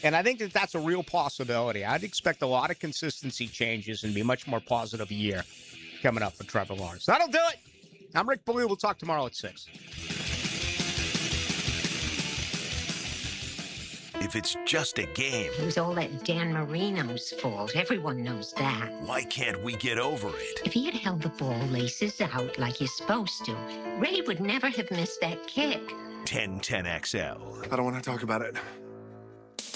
Speaker 8: And I think that that's a real possibility. I'd expect a lot of consistency changes and be a much more positive year coming up for Trevor Lawrence. That'll do it. I'm Rick Ballou. We'll talk tomorrow at 6.
Speaker 5: If it's just a game,
Speaker 2: It was all that Dan Marino's fault. Everyone knows that.
Speaker 5: why can't we get over it?
Speaker 2: If he had held the ball laces out like you're supposed to, Ray would never have missed that kick.
Speaker 5: 1010XL.
Speaker 7: I don't want to talk about it.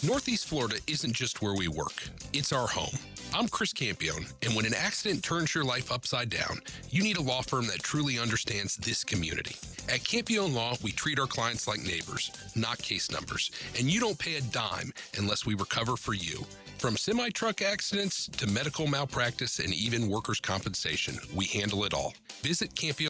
Speaker 9: Northeast Florida isn't just where we work, it's our home. I'm Chris Campione, and when an accident turns your life upside down, you need a law firm that truly understands this community. At Campione Law, we treat our clients like neighbors, not case numbers, and you don't pay a dime unless we recover for you. From semi-truck accidents to medical malpractice and even workers' compensation, we handle it all. Visit Campione